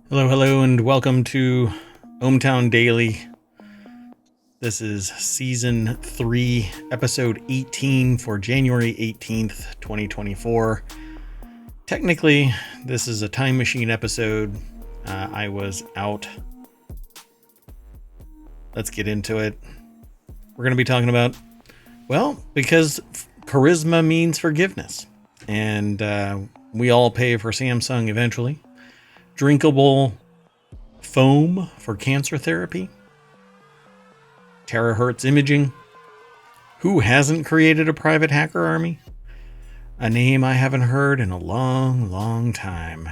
Hello, and welcome to ohmTown Daily. This is Season 3, Episode 18 for January 18th, 2024. Technically, this is a time machine episode. I was out. Let's get into it. We're going to be talking about, because charisma means forgiveness. And we all pay for Samsung eventually. Drinkable foam for cancer therapy. Terahertz Imaging. Who hasn't created a private hacker army? A name I haven't heard in a long time.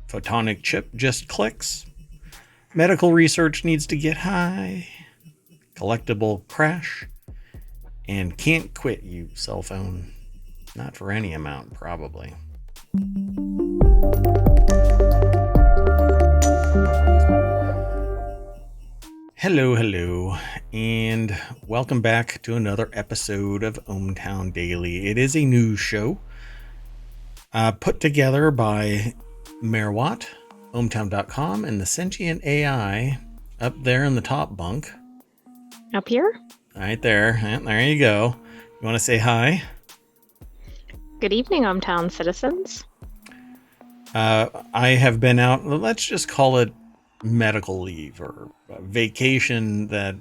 Photonic Chip just clicks. Medical research needs to get high. Collectable Crash. And can't quit, you cell phone. Not for any amount, probably. Hello, and welcome back to another episode of ohmTown Daily. It is a news show put together by Merwatt, ohmTown.com, and the sentient AI up there in the top bunk. Up here? Right there. There you go. You want to say hi? Good evening, ohmTown citizens. I have been out, let's just call it medical leave or vacation that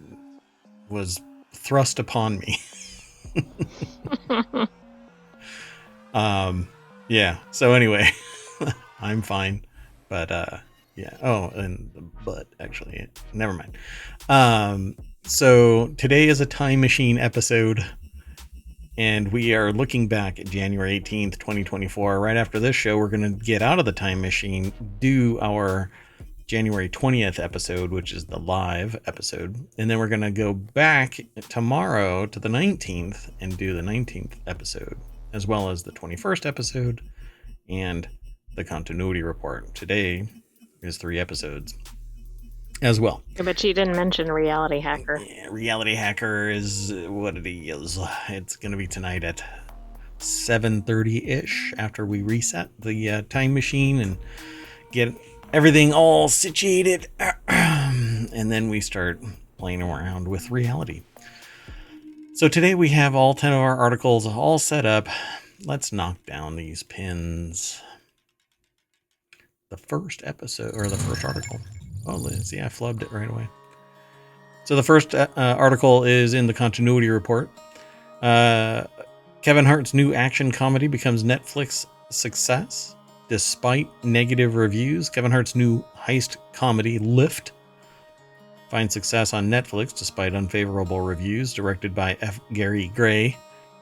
was thrust upon me. So anyway, I'm fine, but actually, never mind. So today is a time machine episode, and we are looking back at January 18th, 2024. Right after this show, we're going to get out of the time machine, do our January 20th episode, which is the live episode. And then we're going to go back tomorrow to the 19th and do the 19th episode, as well as the 21st episode and the continuity report. Today is 3 episodes as well. But you didn't mention Reality Hacker. Yeah, Reality Hacker is what it is. It's going to be tonight at 7:30-ish after we reset the time machine and get everything all situated, and then we start playing around with reality. So today we have all 10 of our articles all set up. Let's knock down these pins. The first episode, or the first article. Oh, let's see, I flubbed it right away. So the first article is in the continuity report. Kevin Hart's new action comedy becomes Netflix success. Despite negative reviews, Kevin Hart's new heist comedy, Lift, finds success on Netflix despite unfavorable reviews. Directed by F. Gary Gray,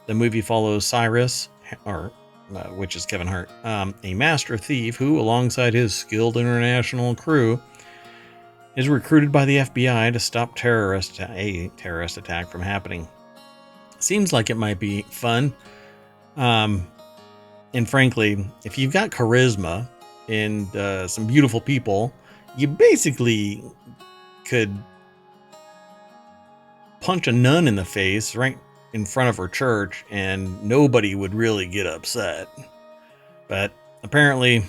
the movie follows Cyrus, which is Kevin Hart, a master thief who, alongside his skilled international crew, is recruited by the FBI to stop a terrorist attack from happening. Seems like it might be fun. And frankly, if you've got charisma and some beautiful people, you basically could punch a nun in the face right in front of her church and nobody would really get upset. But apparently,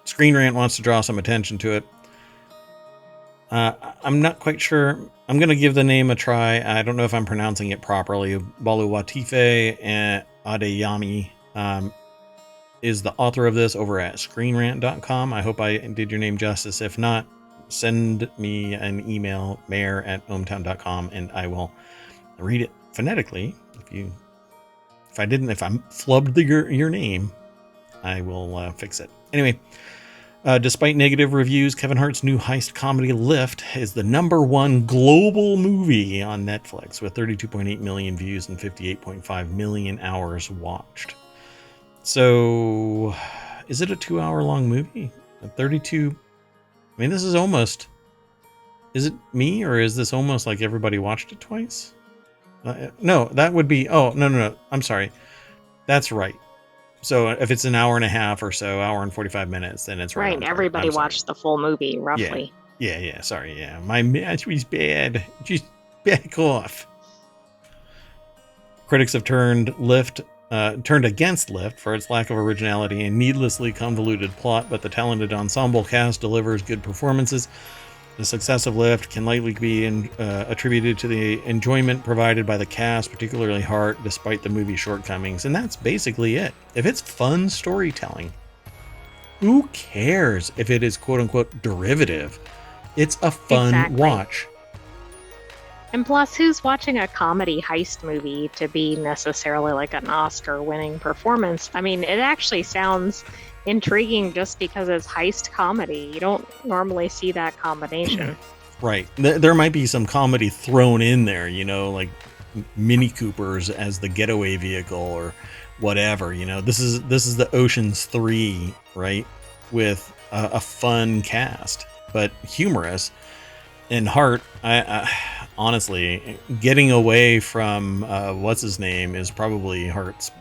Screen Rant wants to draw some attention to it. I'm not quite sure. I'm going to give the name a try. I don't know if I'm pronouncing it properly. Boluwatife and Adeyemi is the author of this over at ScreenRant.com. I hope I did your name justice. If not, send me an email, mayor@ohmTown.com, and I will read it phonetically. If I flubbed your name, I will fix it. Anyway, despite negative reviews, Kevin Hart's new heist comedy Lift is the #1 global movie on Netflix with 32.8 million views and 58.5 million hours watched. So, is it a 2-hour long movie? 32. I mean, this is almost. Is it me, or is this almost like everybody watched it twice? No, that would be. Oh, no. I'm sorry. That's right. So if it's an hour and a half or so, hour and 45 minutes, then it's right. Everybody watched the full movie, roughly. Yeah. Sorry. Yeah. My match was bad. Just back off. Critics have turned Lift turned against Lift for its lack of originality and needlessly convoluted plot, but the talented ensemble cast delivers good performances. The success of Lift can likely be attributed to the enjoyment provided by the cast, particularly Hart, despite the movie's shortcomings. And that's basically it. If it's fun storytelling, who cares if it is quote-unquote derivative? It's a fun watch. And plus, who's watching a comedy heist movie to be necessarily like an Oscar-winning performance? I mean, it actually sounds intriguing just because it's heist comedy. You don't normally see that combination. Right. There might be some comedy thrown in there, you know, like Mini Coopers as the getaway vehicle or whatever. You know, this is the Ocean's 3, right? With a fun cast, but humorous. And Hart, I honestly, getting away from what's his name is probably Hart's.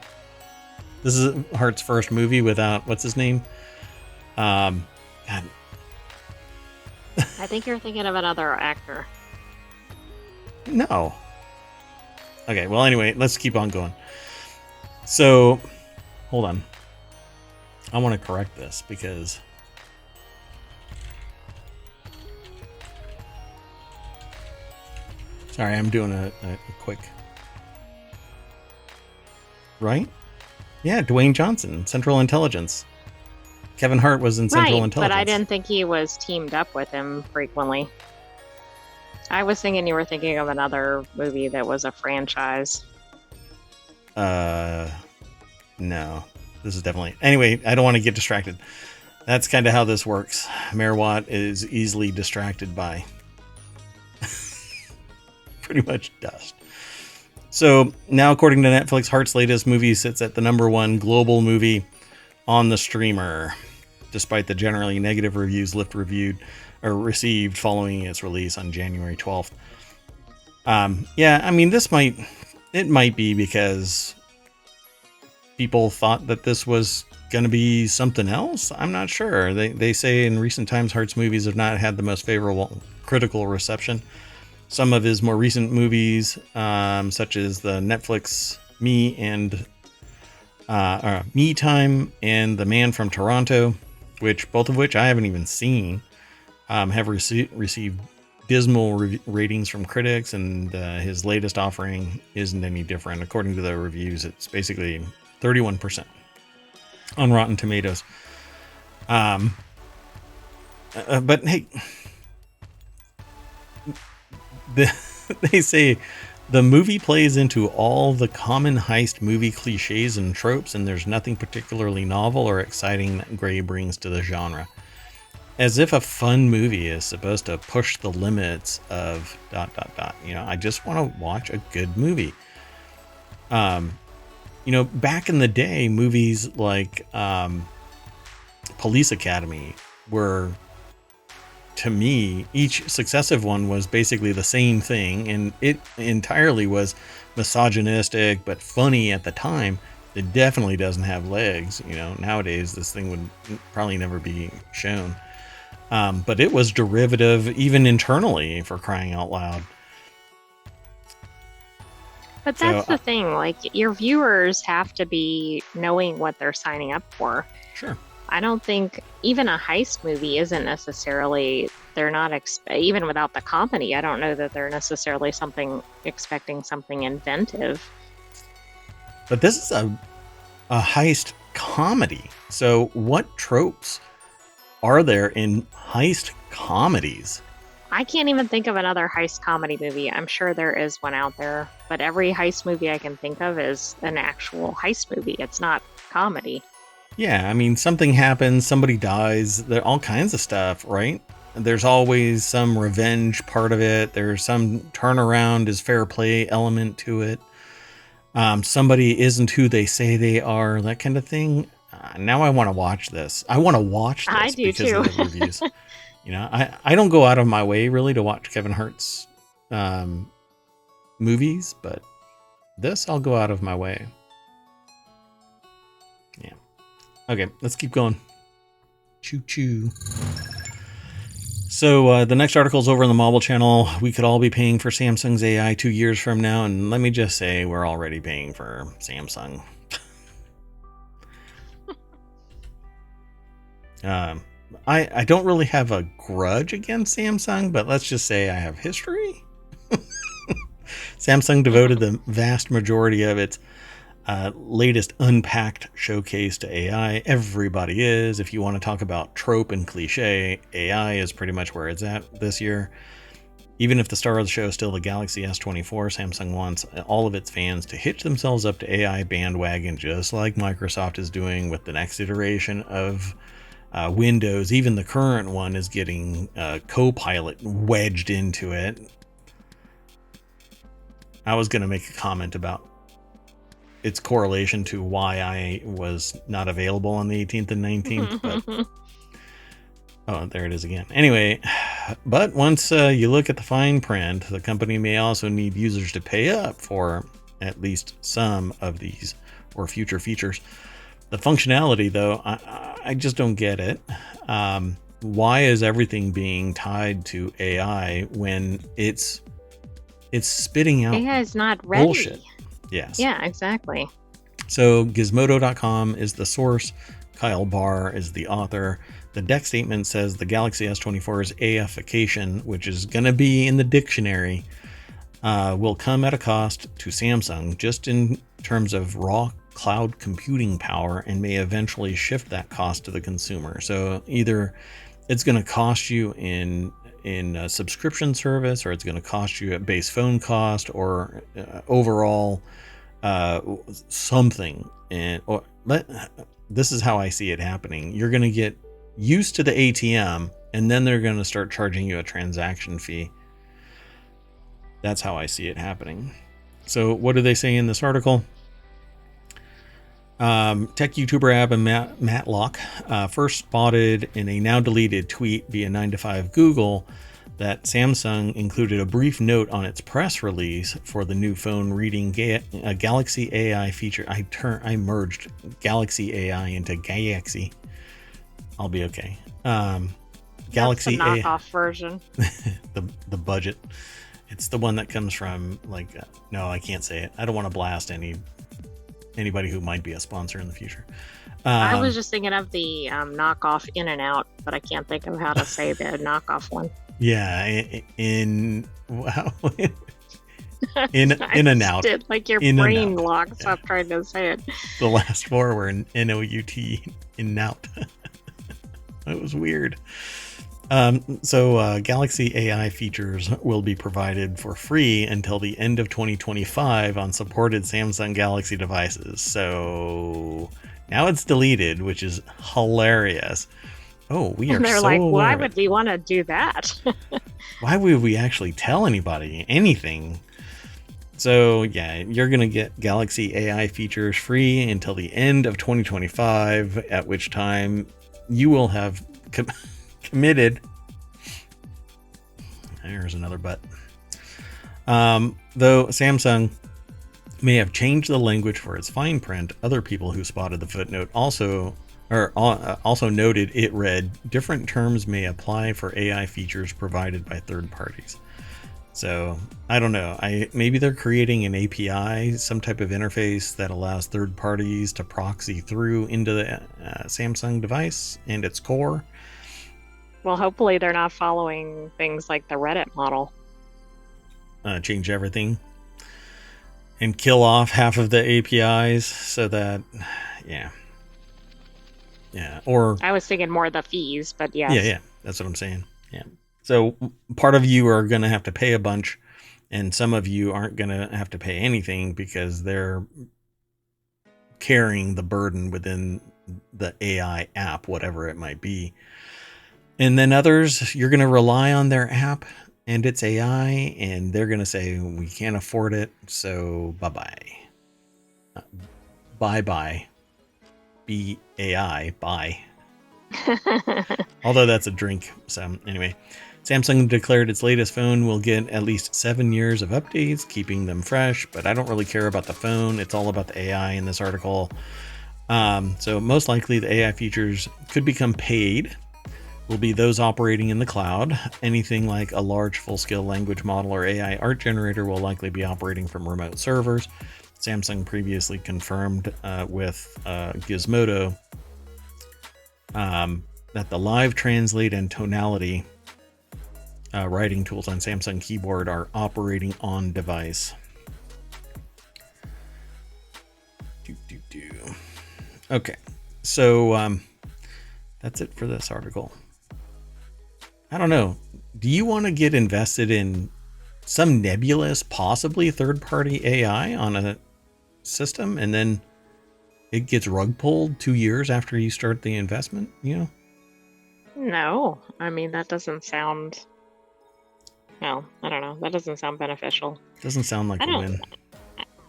This is Hart's first movie without what's his name. God. I think you're thinking of another actor. No. Okay. Well, anyway, let's keep on going. So, hold on. I want to correct this because. Sorry, I'm doing a quick. Right? Yeah, Dwayne Johnson, Central Intelligence. Kevin Hart was in Central Intelligence. But I didn't think he was teamed up with him frequently. I was thinking you were thinking of another movie that was a franchise. No. This is definitely... Anyway, I don't want to get distracted. That's kind of how this works. Mayor Watt is easily distracted by... pretty much dust. So now, according to Netflix, Hart's latest movie sits at the #1 global movie on the streamer, despite the generally negative reviews Lift received following its release on January 12th. Yeah, I mean, it might be because people thought that this was going to be something else. I'm not sure. They say in recent times Hart's movies have not had the most favorable critical reception. Some of his more recent movies, such as the Netflix Me Time and The Man from Toronto, both of which I haven't even seen, have received dismal ratings from critics, and his latest offering isn't any different. According to the reviews, it's basically 31% on Rotten Tomatoes. But hey, they say the movie plays into all the common heist movie cliches and tropes, and there's nothing particularly novel or exciting that Gray brings to the genre. As if a fun movie is supposed to push the limits of ... You know, I just want to watch a good movie. You know, back in the day, movies like Police Academy were, to me, each successive one was basically the same thing, and it entirely was misogynistic but funny at the time. It definitely doesn't have legs. You know, nowadays this thing would probably never be shown. But it was derivative even internally, for crying out loud. But that's the thing, like, your viewers have to be knowing what they're signing up for. Sure. I don't think even a heist movie isn't necessarily, they're not, even without the comedy, I don't know that they're necessarily expecting something inventive. But this is a heist comedy. So what tropes are there in heist comedies? I can't even think of another heist comedy movie. I'm sure there is one out there, but every heist movie I can think of is an actual heist movie. It's not comedy. Yeah, I mean, something happens, somebody dies, there all kinds of stuff, right? There's always some revenge part of it. There's some turnaround is fair play element to it. Somebody isn't who they say they are, that kind of thing. Now I want to watch this. I want to watch this. I do because too. of the reviews. You know, I don't go out of my way really to watch Kevin Hart's movies, but this I'll go out of my way. Yeah. Okay, let's keep going. Choo choo. So the next article is over on the Mobile Channel. We could all be paying for Samsung's AI 2 years from now, and let me just say we're already paying for Samsung. I don't really have a grudge against Samsung, but let's just say I have history. Samsung devoted the vast majority of its latest unpacked showcase to AI. Everybody is. If you want to talk about trope and cliche, AI is pretty much where it's at this year. Even if the star of the show is still the Galaxy S24, Samsung wants all of its fans to hitch themselves up to AI bandwagon, just like Microsoft is doing with the next iteration of Windows. Even the current one is getting Copilot wedged into it. I was going to make a comment about its correlation to why I was not available on the 18th and 19th, but oh, there it is again. Anyway, but once you look at the fine print, the company may also need users to pay up for at least some of these or future features. The functionality, though, I just don't get it. Why is everything being tied to AI when it's spitting out AI is not ready. bullshit? Yes. Yeah, exactly. So Gizmodo.com is the source. Kyle Barr is the author. The deck statement says the Galaxy S24's AIification, which is going to be in the dictionary, will come at a cost to Samsung just in terms of raw cloud computing power and may eventually shift that cost to the consumer. So either it's going to cost you in a subscription service, or it's going to cost you at base phone cost, or overall something. This is how I see it happening. You're going to get used to the ATM, and then they're going to start charging you a transaction fee. That's how I see it happening. So what do they say in this article? Tech YouTuber Abba Matlock first spotted in a now deleted tweet via 9to5 Google that Samsung included a brief note on its press release for the new phone reading a Galaxy AI feature. I merged Galaxy AI into Galaxy. I'll be okay. Galaxy That's the knockoff version. the budget. It's the one that comes from no, I can't say it. I don't want to blast anybody who might be a sponsor in the future. I was just thinking of the knockoff In and Out, but I can't think of how to say the knockoff one. Yeah, in and out. Did, like your in brain locks up trying to say it. The last four were N-O-U-T, in and out. It was weird. So Galaxy AI features will be provided for free until the end of 2025 on supported Samsung Galaxy devices. So now it's deleted, which is hilarious. Oh, we are. And they're so like, why would we want to do that? Why would we actually tell anybody anything? So yeah, you're gonna get Galaxy AI features free until the end of 2025, at which time you will have committed. There's another but. Though Samsung may have changed the language for its fine print, other people who spotted the footnote also noted it read, different terms may apply for AI features provided by third parties. So I don't know. Maybe they're creating an API, some type of interface that allows third parties to proxy through into the Samsung device and its core. Well, hopefully they're not following things like the Reddit model. Change everything and kill off half of the APIs so that, yeah. Or I was thinking more of the fees, but yes. Yeah, that's what I'm saying. Yeah. So part of you are going to have to pay a bunch, and some of you aren't going to have to pay anything because they're carrying the burden within the AI app, whatever it might be. And then others, you're going to rely on their app and its AI, and they're going to say, we can't afford it, so bye-bye. Bye-bye. B-A-I, bye. Although that's a drink. So anyway, Samsung declared its latest phone will get at least 7 years of updates, keeping them fresh, but I don't really care about the phone. It's all about the AI in this article. So most likely the AI features could become paid, will be those operating in the cloud. Anything like a large full-scale language model or AI art generator will likely be operating from remote servers. Samsung previously confirmed with Gizmodo that the live translate and tonality writing tools on Samsung keyboard are operating on device. Okay, so that's it for this article. I don't know. Do you want to get invested in some nebulous, possibly third-party AI on a system, and then it gets rug pulled 2 years after you start the investment? No, I mean, that doesn't sound, well, I don't know. That doesn't sound beneficial. Doesn't sound like I a don't, win.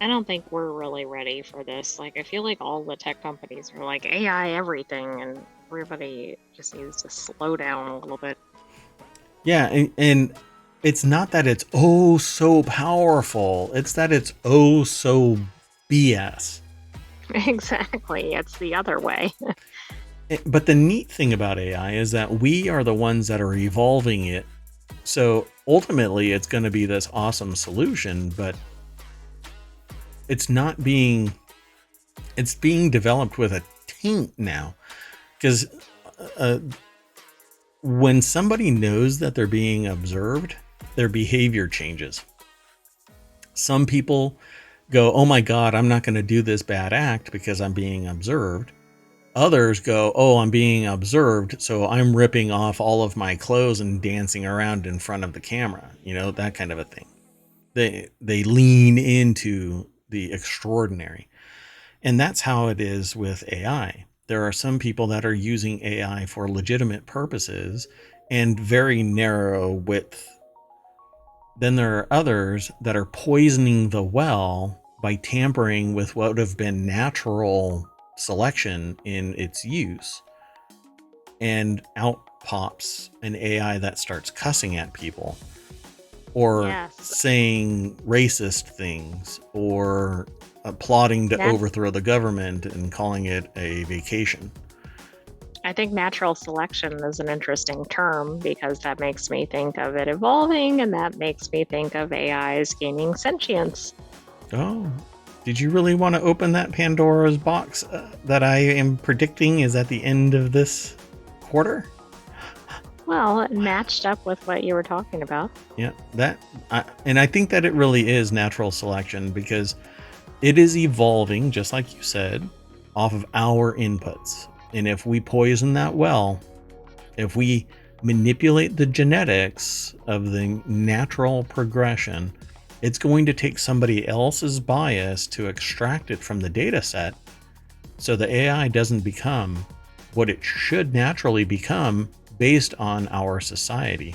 I don't think we're really ready for this. Like, I feel like all the tech companies are like AI everything, and everybody just needs to slow down a little bit. Yeah, and it's not that it's oh so powerful. It's that it's oh so BS. Exactly. It's the other way. But the neat thing about AI is that we are the ones that are evolving it. So ultimately, it's going to be this awesome solution, but it's being developed with a taint now. Because when somebody knows that they're being observed, their behavior changes. Some people go, oh my God, I'm not going to do this bad act because I'm being observed. Others go, oh, I'm being observed, so I'm ripping off all of my clothes and dancing around in front of the camera, that kind of a thing. They lean into the extraordinary. And that's how it is with AI. There are some people that are using AI for legitimate purposes and very narrow width. Then there are others that are poisoning the well by tampering with what would have been natural selection in its use. And out pops an AI that starts cussing at people or saying racist things or plotting to overthrow the government and calling it a vacation. I think natural selection is an interesting term because that makes me think of it evolving, and that makes me think of AIs gaining sentience. Oh, did you really want to open that Pandora's box that I am predicting is at the end of this quarter? Well, it matched up with what you were talking about. Yeah, and I think that it really is natural selection because it is evolving, just like you said, off of our inputs. And if we poison that well, if we manipulate the genetics of the natural progression, it's going to take somebody else's bias to extract it from the data set so the AI doesn't become what it should naturally become based on our society.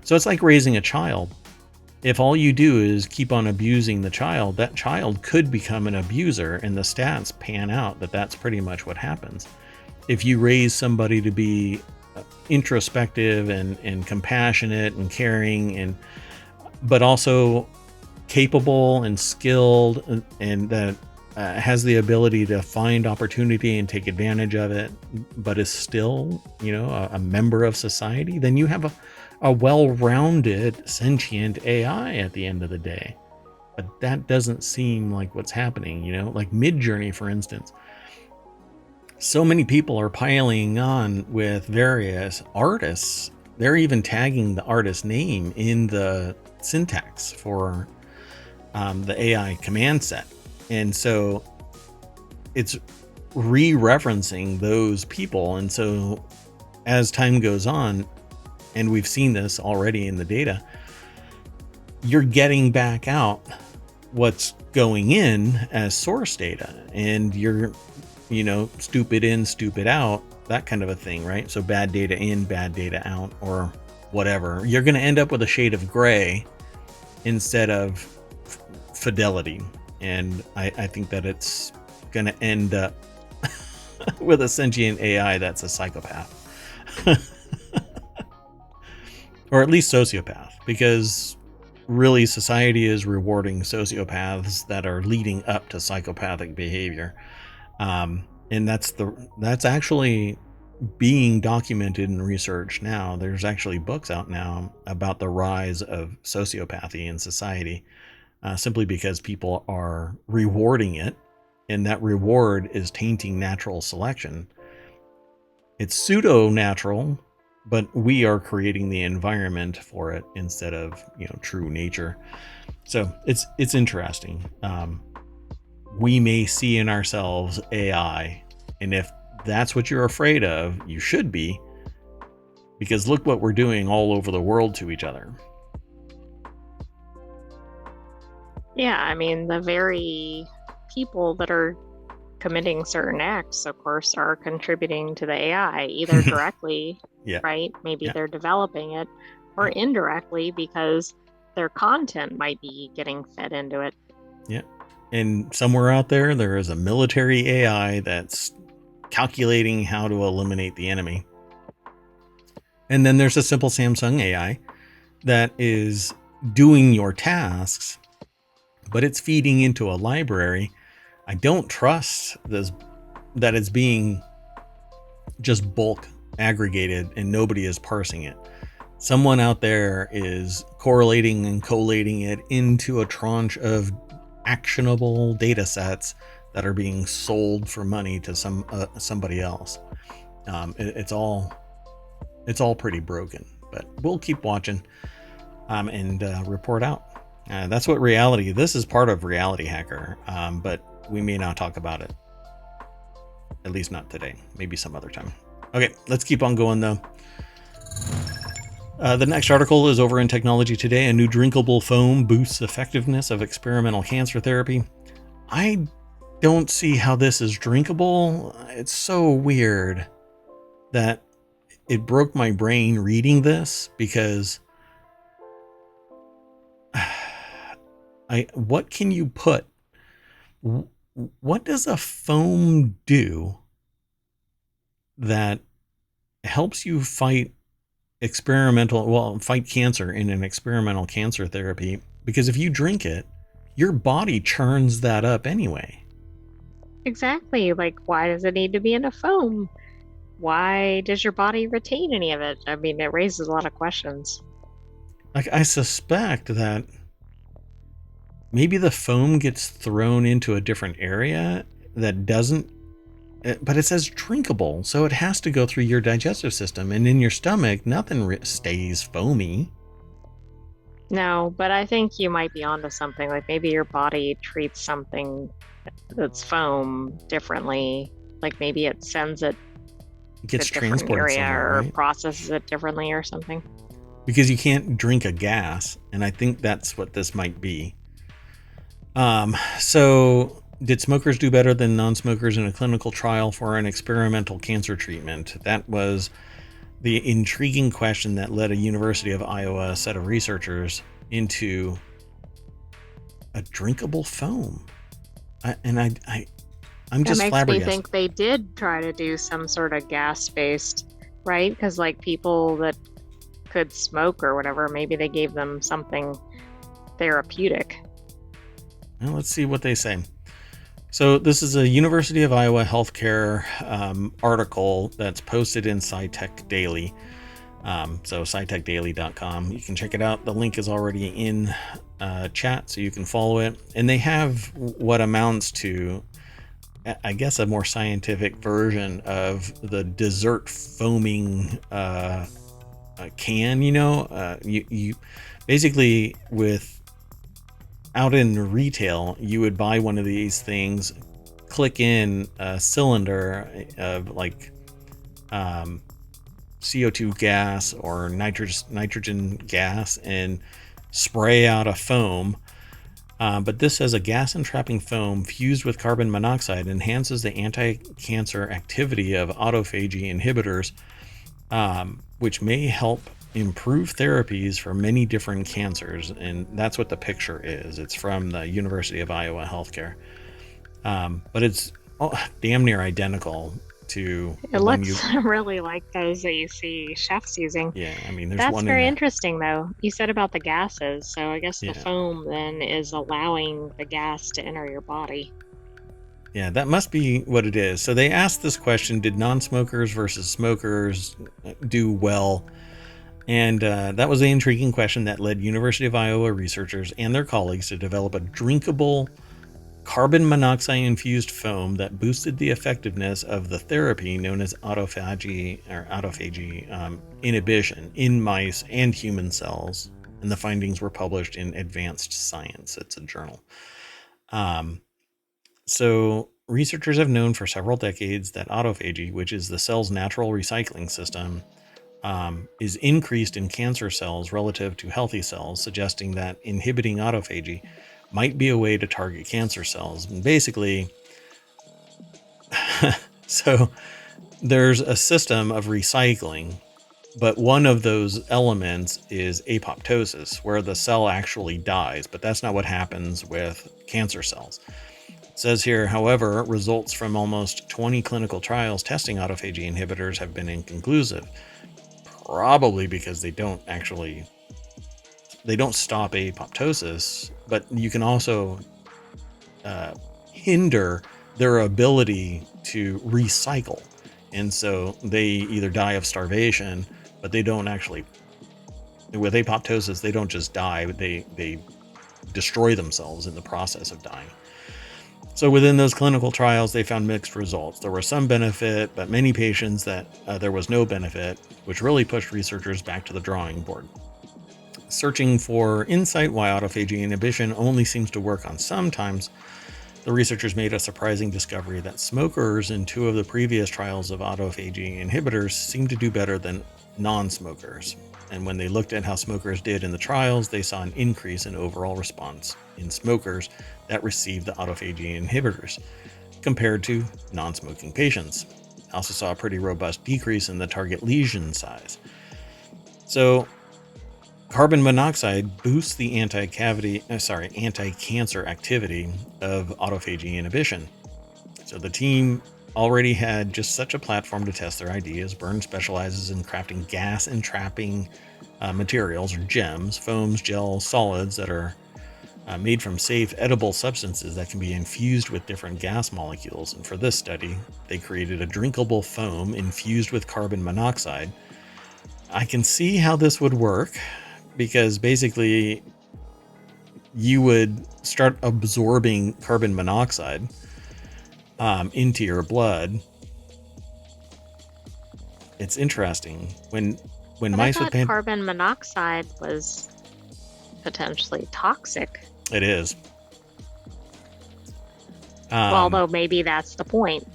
So it's like raising a child. If all you do is keep on abusing the child, that child could become an abuser, and the stats pan out that that's pretty much what happens. If you raise somebody to be introspective and compassionate and caring, but also capable and skilled, and that has the ability to find opportunity and take advantage of it, but is still, a member of society, then you have a well-rounded sentient AI at the end of the day. But that doesn't seem like what's happening, like Midjourney, for instance. So many people are piling on with various artists. They're even tagging the artist name in the syntax for the AI command set. And so it's re-referencing those people. And so as time goes on, and we've seen this already in the data, you're getting back out what's going in as source data, and you're, stupid in, stupid out, that kind of a thing, right? So bad data in, bad data out, or whatever. You're going to end up with a shade of gray instead of fidelity. And I think that it's going to end up with a sentient AI that's a psychopath. Or at least sociopath, because really society is rewarding sociopaths that are leading up to psychopathic behavior. And that's actually being documented and researched now. There's actually books out now about the rise of sociopathy in society, simply because people are rewarding it, and that reward is tainting natural selection. It's pseudo-natural, but we are creating the environment for it instead of, true nature. So it's interesting. We may see in ourselves AI, and if that's what you're afraid of, you should be, because look what we're doing all over the world to each other. Yeah, I mean, the very people that are committing certain acts, of course, are contributing to the AI, either directly, Yeah. right? Maybe Yeah. they're developing it, or indirectly because their content might be getting fed into it. Yeah. And somewhere out there, there is a military AI that's calculating how to eliminate the enemy. And then there's a simple Samsung AI that is doing your tasks, but it's feeding into a library. I don't trust this, that it's being just bulk aggregated and nobody is parsing it. Someone out there is correlating and collating it into a tranche of actionable data sets that are being sold for money to somebody else. It's all pretty broken, but we'll keep watching and report out. That's what reality. This is part of Reality Hacker, but we may not talk about it. At least not today. Maybe some other time. Okay, let's keep on going though. The next article is over in Technology Today. A new drinkable foam boosts effectiveness of experimental cancer therapy. I don't see how this is drinkable. It's so weird that it broke my brain reading this, because what can you put? What does a foam do that helps you fight cancer in an experimental cancer therapy? Because if you drink it, your body churns that up anyway. Exactly. Like, why does it need to be in a foam? Why does your body retain any of it? I mean, it raises a lot of questions. Like, I suspect that maybe the foam gets thrown into a different area that doesn't, but it says drinkable, so it has to go through your digestive system, and in your stomach, nothing stays foamy. No, but I think you might be onto something. Like maybe your body treats something that's foam differently. Like maybe it sends it to Gets a different transported area somewhere, or right? processes it differently or something. Because you can't drink a gas, and I think that's what this might be. So did smokers do better than non-smokers in a clinical trial for an experimental cancer treatment? That was the intriguing question that led a University of Iowa set of researchers into a drinkable foam. I'm just That makes me flabbergasted. think they did try to do some sort of gas-based, right? Because like people that could smoke or whatever, maybe they gave them something therapeutic. Well, let's see what they say. So this is a University of Iowa healthcare article that's posted in SciTech Daily. So scitechdaily.com. You can check it out. The link is already in chat, so you can follow it. And they have what amounts to, I guess, a more scientific version of the dessert foaming can. You basically, with out in retail, you would buy one of these things, click in a cylinder of like CO2 gas or nitrogen gas and spray out a foam. But this says a gas entrapping foam fused with carbon monoxide enhances the anti-cancer activity of autophagy inhibitors, which may help improve therapies for many different cancers. And that's what the picture is. It's from the University of Iowa Healthcare. But it's damn near identical to It the one you... looks really like those that you see chefs using. Yeah, I mean, there's That's one in very the... interesting, though. You said about the gases, so I guess the Yeah. foam then is allowing the gas to enter your body. Yeah, that must be what it is. So they asked this question, did non-smokers versus smokers do well? And that was the intriguing question that led University of Iowa researchers and their colleagues to develop a drinkable carbon monoxide infused foam that boosted the effectiveness of the therapy known as autophagy inhibition in mice and human cells. And the findings were published in Advanced Science. It's a journal. So researchers have known for several decades that autophagy, which is the cell's natural recycling system, is increased in cancer cells relative to healthy cells, suggesting that inhibiting autophagy might be a way to target cancer cells. And basically, so there's a system of recycling, but one of those elements is apoptosis, where the cell actually dies, but that's not what happens with cancer cells. It says here, however, results from almost 20 clinical trials testing autophagy inhibitors have been inconclusive, probably because they don't stop apoptosis, but you can also hinder their ability to recycle. And so they either die of starvation, but they don't actually, with apoptosis, they don't just die, they destroy themselves in the process of dying. So within those clinical trials, they found mixed results. There was some benefit, but many patients that there was no benefit, which really pushed researchers back to the drawing board. Searching for insight why autophagy inhibition only seems to work on sometimes, the researchers made a surprising discovery that smokers in 2 of the previous trials of autophagy inhibitors seemed to do better than non-smokers. And when they looked at how smokers did in the trials, they saw an increase in overall response in smokers that received the autophagy inhibitors compared to non-smoking patients. Also saw a pretty robust decrease in the target lesion size. So carbon monoxide boosts the anti-cancer activity of autophagy inhibition. So the team already had just such a platform to test their ideas. Byrne specializes in crafting gas entrapping materials, or gems, foams, gels, solids that are made from safe, edible substances that can be infused with different gas molecules. And for this study, they created a drinkable foam infused with carbon monoxide. I can see how this would work, because basically you would start absorbing carbon monoxide into your blood. It's interesting when mice with carbon monoxide was potentially toxic. It is. Although maybe that's the point.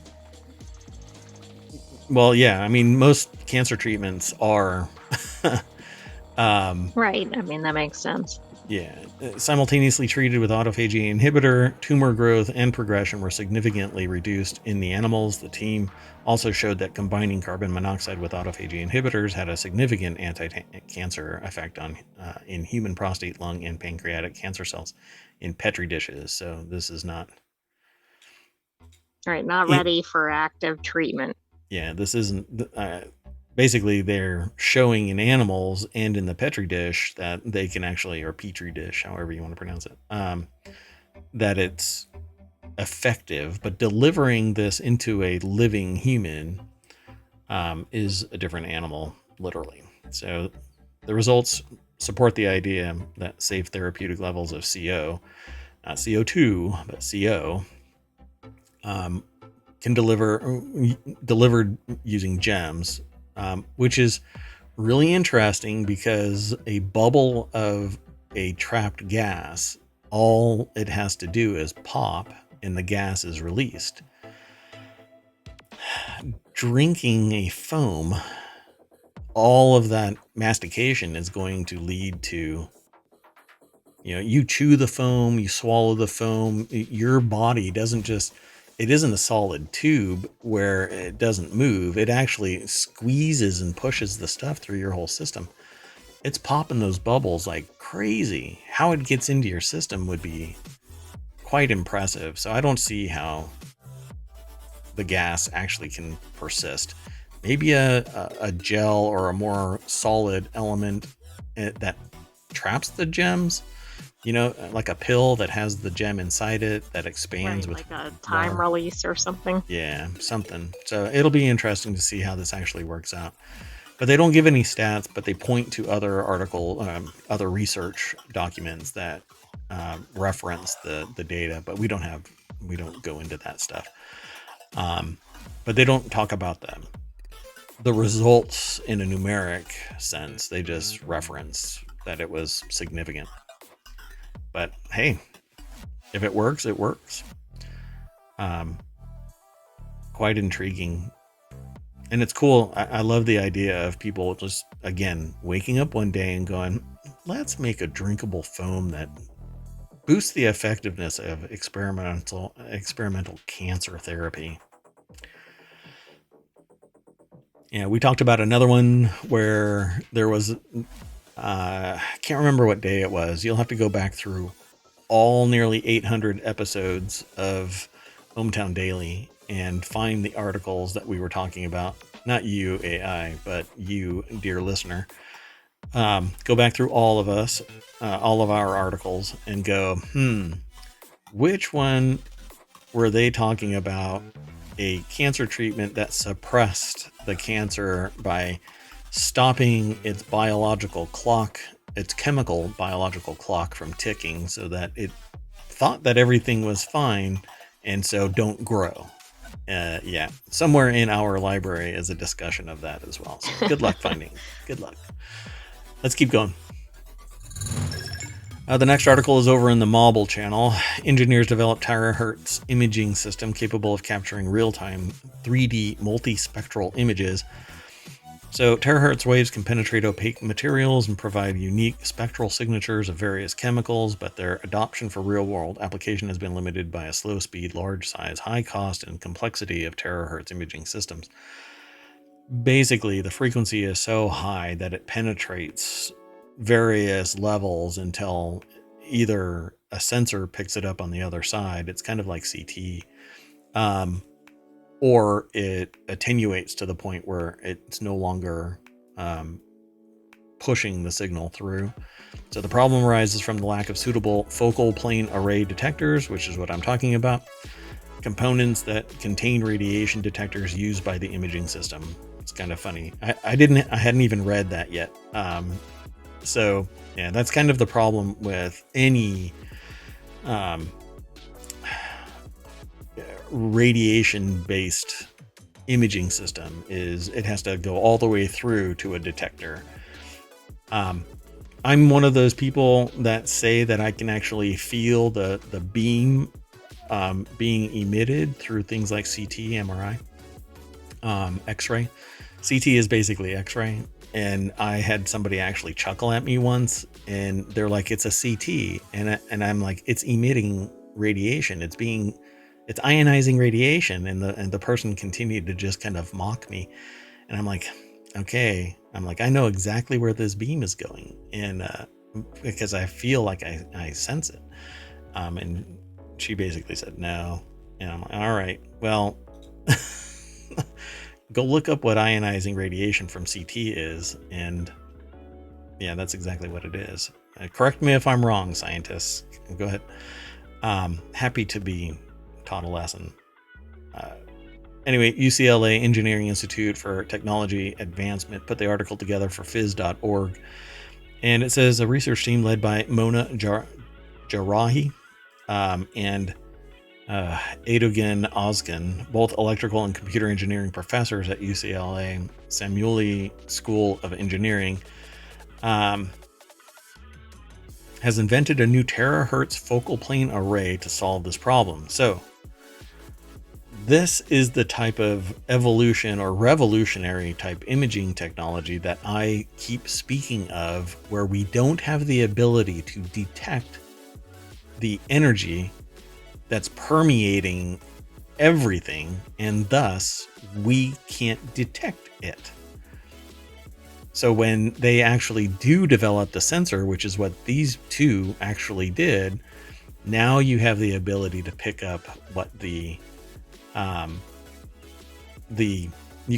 Well, yeah. I mean, most cancer treatments are. Right. I mean, that makes sense. Yeah. Simultaneously treated with autophagy inhibitor, tumor growth and progression were significantly reduced in the animals. The team also showed that combining carbon monoxide with autophagy inhibitors had a significant anti-cancer effect on in human prostate, lung, and pancreatic cancer cells in petri dishes. So this is not not ready for active treatment. Yeah, this isn't. Basically, they're showing in animals and in the petri dish that they can actually, or petri dish, however you want to pronounce it, that it's effective. But delivering this into a living human is a different animal, literally. So the results support the idea that safe therapeutic levels of CO, not CO2, but CO, can delivered using gems. Which is really interesting, because a bubble of a trapped gas, all it has to do is pop and the gas is released. Drinking a foam, all of that mastication is going to lead to, you chew the foam, you swallow the foam, your body it isn't a solid tube where it doesn't move. It actually squeezes and pushes the stuff through your whole system. It's popping those bubbles like crazy. How it gets into your system would be quite impressive. So I don't see how the gas actually can persist. Maybe a gel or a more solid element that traps the gems. Like a pill that has the gem inside it that expands with like a time release or something. Yeah, something. So it'll be interesting to see how this actually works out. But they don't give any stats, but they point to other other research documents that reference the data. But we don't have we don't go into that stuff. But they don't talk about the results in a numeric sense. They just reference that it was significant. But hey, if it works, it works. Quite intriguing. And it's cool. I love the idea of people just, again, waking up one day and going, let's make a drinkable foam that boosts the effectiveness of experimental cancer therapy. Yeah, we talked about another one where there was, I can't remember what day it was. You'll have to go back through all nearly 800 episodes of ohmTown Daily and find the articles that we were talking about. Not you, AI, but you, dear listener. Go back through all of us, all of our articles, and go, which one were they talking about a cancer treatment that suppressed the cancer by stopping its chemical biological clock from ticking so that it thought that everything was fine, and so don't grow. Yeah, somewhere in our library is a discussion of that as well. So good luck finding. Good luck. Let's keep going. The next article is over in the Mobile channel. Engineers develop Terahertz Imaging system capable of capturing real-time 3D multispectral images. So terahertz waves can penetrate opaque materials and provide unique spectral signatures of various chemicals, but their adoption for real-world application has been limited by a slow speed, large size, high cost, and complexity of terahertz imaging systems. Basically, the frequency is so high that it penetrates various levels until either a sensor picks it up on the other side. It's kind of like CT. Or it attenuates to the point where it's no longer pushing the signal through. So the problem arises from the lack of suitable focal plane array detectors, which is what I'm talking about. Components that contain radiation detectors used by the imaging system. It's kind of funny. I hadn't even read that yet. So yeah, that's kind of the problem with any radiation-based imaging system, is it has to go all the way through to a detector. I'm one of those people that say that I can actually feel the beam being emitted through things like CT, MRI, X-ray. CT is basically X-ray, and I had somebody actually chuckle at me once, and they're like, "It's a CT," and I'm like, "It's emitting radiation. It's ionizing radiation," and the person continued to just kind of mock me, and I'm like, okay, I know exactly where this beam is going, and because I feel like I sense it, and she basically said no, and I'm like, all right, well, go look up what ionizing radiation from CT is, and yeah, that's exactly what it is. Correct me if I'm wrong, scientists. Go ahead. Happy to be taught a lesson. Anyway, UCLA Engineering Institute for Technology Advancement put the article together for phys.org, and it says a research team led by Mona Jarahi and Adogan Ozgen, both electrical and computer engineering professors at UCLA Samueli School of Engineering, has invented a new terahertz focal plane array to solve this problem. So this is the type of evolution or revolutionary type imaging technology that I keep speaking of, where we don't have the ability to detect the energy that's permeating everything, and thus we can't detect it. So when they actually do develop the sensor, which is what these two actually did, now you have the ability to pick up what you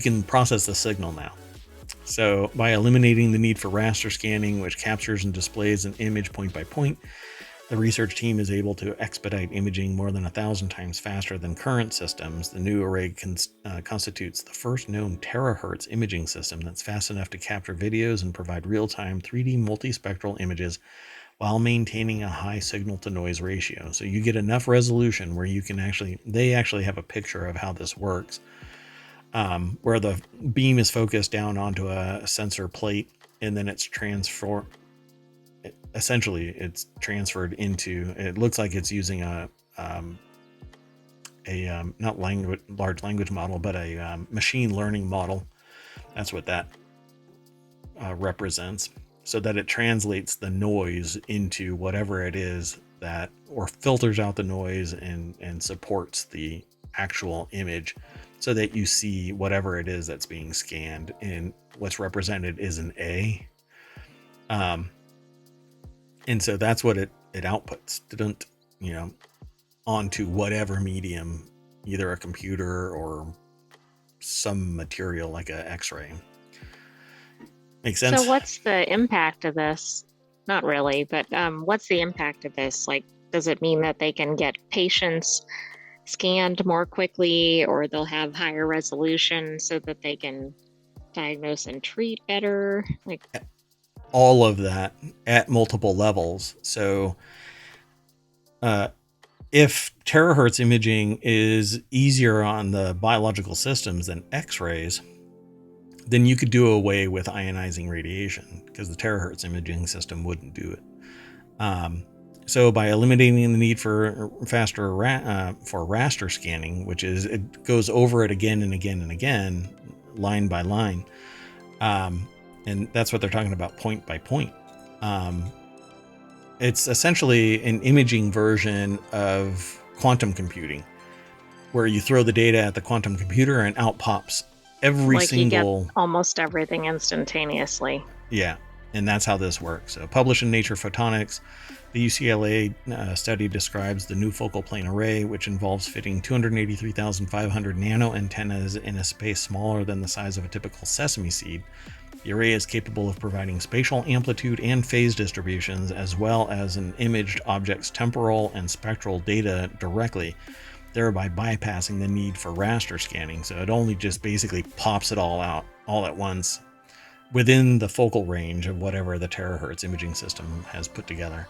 can process the signal now. So by eliminating the need for raster scanning, which captures and displays an image point by point, the research team is able to expedite imaging more than 1,000 times faster than current systems. The new array constitutes the first known terahertz imaging system that's fast enough to capture videos and provide real-time 3D multispectral images while maintaining a high signal to noise ratio. So you get enough resolution where you can they actually have a picture of how this works, where the beam is focused down onto a sensor plate, and then it's essentially it's transferred into, it looks like it's using a not large language model, but a machine learning model. That's what that represents, so that it translates the noise into whatever it is that, or filters out the noise and supports the actual image, so that you see whatever it is that's being scanned, and what's represented is an A. And so that's what it outputs, onto whatever medium, either a computer or some material like an X-ray. Makes sense? So what's the impact of this? Not really, but what's the impact of this? Like, does it mean that they can get patients scanned more quickly, or they'll have higher resolution so that they can diagnose and treat better? Like, all of that at multiple levels. So if terahertz imaging is easier on the biological systems than X-rays, then you could do away with ionizing radiation, because the terahertz imaging system wouldn't do it. So by eliminating the need for faster for raster scanning, which is, it goes over it again and again and again, line by line, and that's what they're talking about, point by point. It's essentially an imaging version of quantum computing, where you throw the data at the quantum computer and out pops every single... You get almost everything instantaneously. Yeah, and that's how this works. So published in Nature Photonics, the UCLA study describes the new focal plane array, which involves fitting 283,500 nano antennas in a space smaller than the size of a typical sesame seed. The array is capable of providing spatial amplitude and phase distributions, as well as an imaged object's temporal and spectral data directly, thereby bypassing the need for raster scanning. So it only just basically pops it all out all at once within the focal range of whatever the terahertz imaging system has put together.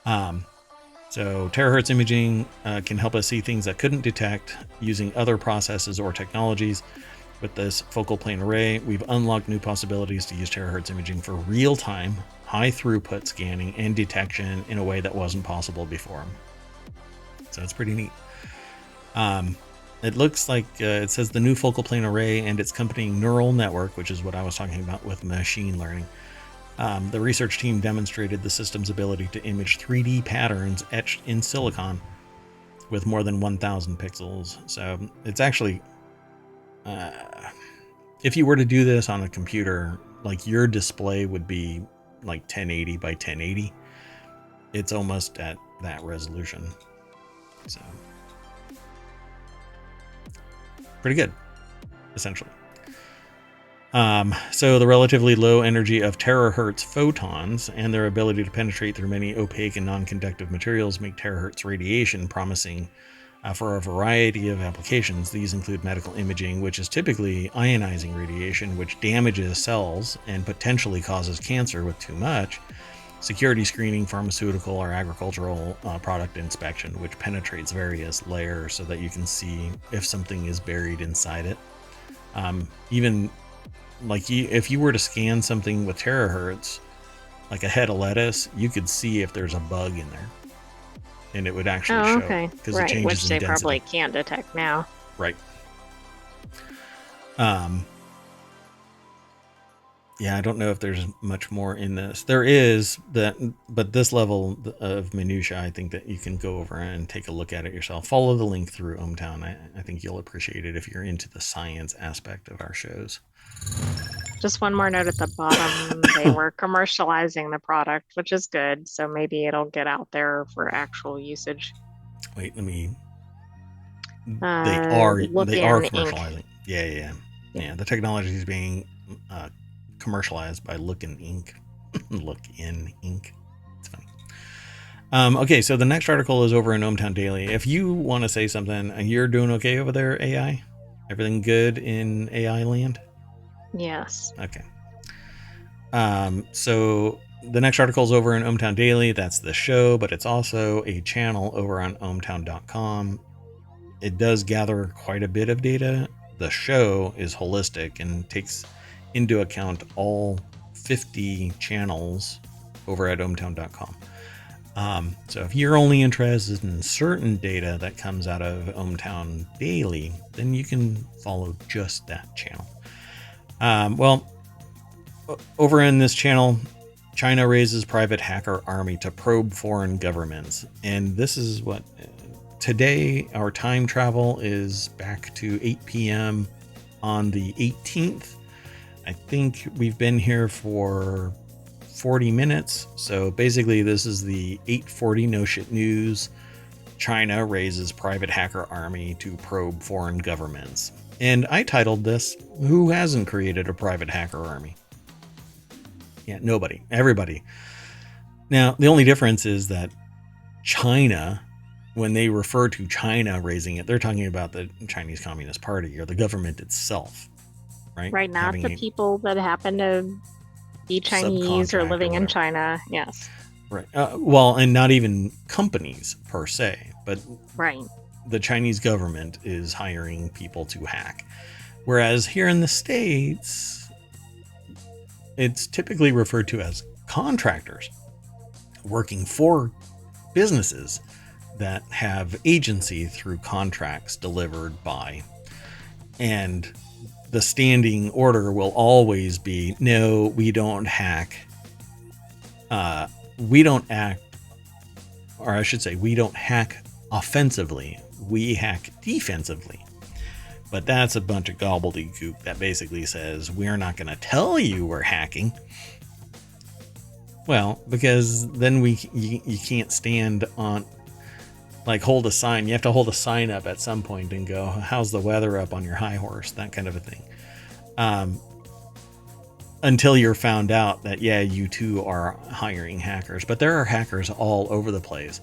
So terahertz imaging can help us see things that couldn't detect using other processes or technologies. With this focal plane array, we've unlocked new possibilities to use terahertz imaging for real-time, high-throughput scanning and detection in a way that wasn't possible before. So it's pretty neat. It looks like it says the new focal plane array and its accompanying neural network, which is what I was talking about with machine learning. The research team demonstrated the system's ability to image 3D patterns etched in silicon with more than 1,000 pixels. So it's actually... if you were to do this on a computer, like, your display would be like 1080 by 1080. It's almost at that resolution. So pretty good, essentially. So the relatively low energy of terahertz photons and their ability to penetrate through many opaque and non-conductive materials make terahertz radiation promising for a variety of applications. These include medical imaging, which is typically ionizing radiation, which damages cells and potentially causes cancer with too much; security screening, pharmaceutical or agricultural product inspection, which penetrates various layers so that you can see if something is buried inside it. Even like if you were to scan something with terahertz, like a head of lettuce, you could see if there's a bug in there. And it would actually show, because it changes which in they density. probably can't detect now. Right. Yeah, I don't know if there's much more in this. There is that, but this level of minutia, I think that you can go over and take a look at it yourself. Follow the link through ohmTown. I think you'll appreciate it if you're into the science aspect of our shows. Just one more note at the bottom. They were commercializing the product, which is good. So maybe it'll get out there for actual usage. Wait, let me... They are commercializing. Yeah. The technology is being commercialized by Lookin Inc. Lookin Inc. It's funny. Okay, so the next article is over in ohmTown Daily. If you want to say something, you're doing okay over there, AI? Everything good in AI land? Yes. Okay. So the next article is over in ohmTown Daily. That's the show, but it's also a channel over on ohmTown.com. It does gather quite a bit of data. The show is holistic and takes into account all 50 channels over at ohmTown.com. So if you're only interested in certain data that comes out of ohmTown Daily, then you can follow just that channel. Well, over in this channel, China raises private hacker army to probe foreign governments. And this is what today, our time travel is back to 8 p.m. on the 18th. I think we've been here for 40 minutes. So basically, this is the 8:40 No Shit News. China raises private hacker army to probe foreign governments. And I titled this, "Who hasn't created a private hacker army?" Yeah, nobody. Everybody. Now, the only difference is that China, when they refer to China raising it, they're talking about the Chinese Communist Party or the government itself, right? Right, not the people that happen to be Chinese or living in China. Yes. Right. Well, and not even companies per se, but right. The Chinese government is hiring people to hack. Whereas here in the States, it's typically referred to as contractors working for businesses that have agency through contracts delivered by. And the standing order will always be, no, we don't hack. We don't act, or I should say, we don't hack offensively. We hack defensively. But that's a bunch of gobbledygook that basically says we're not going to tell you we're hacking. Well, because then you can't stand on, like, hold a sign. You have to hold a sign up at some point and go, how's the weather up on your high horse? That kind of a thing. Until you're found out that, yeah, you too are hiring hackers. But there are hackers all over the place.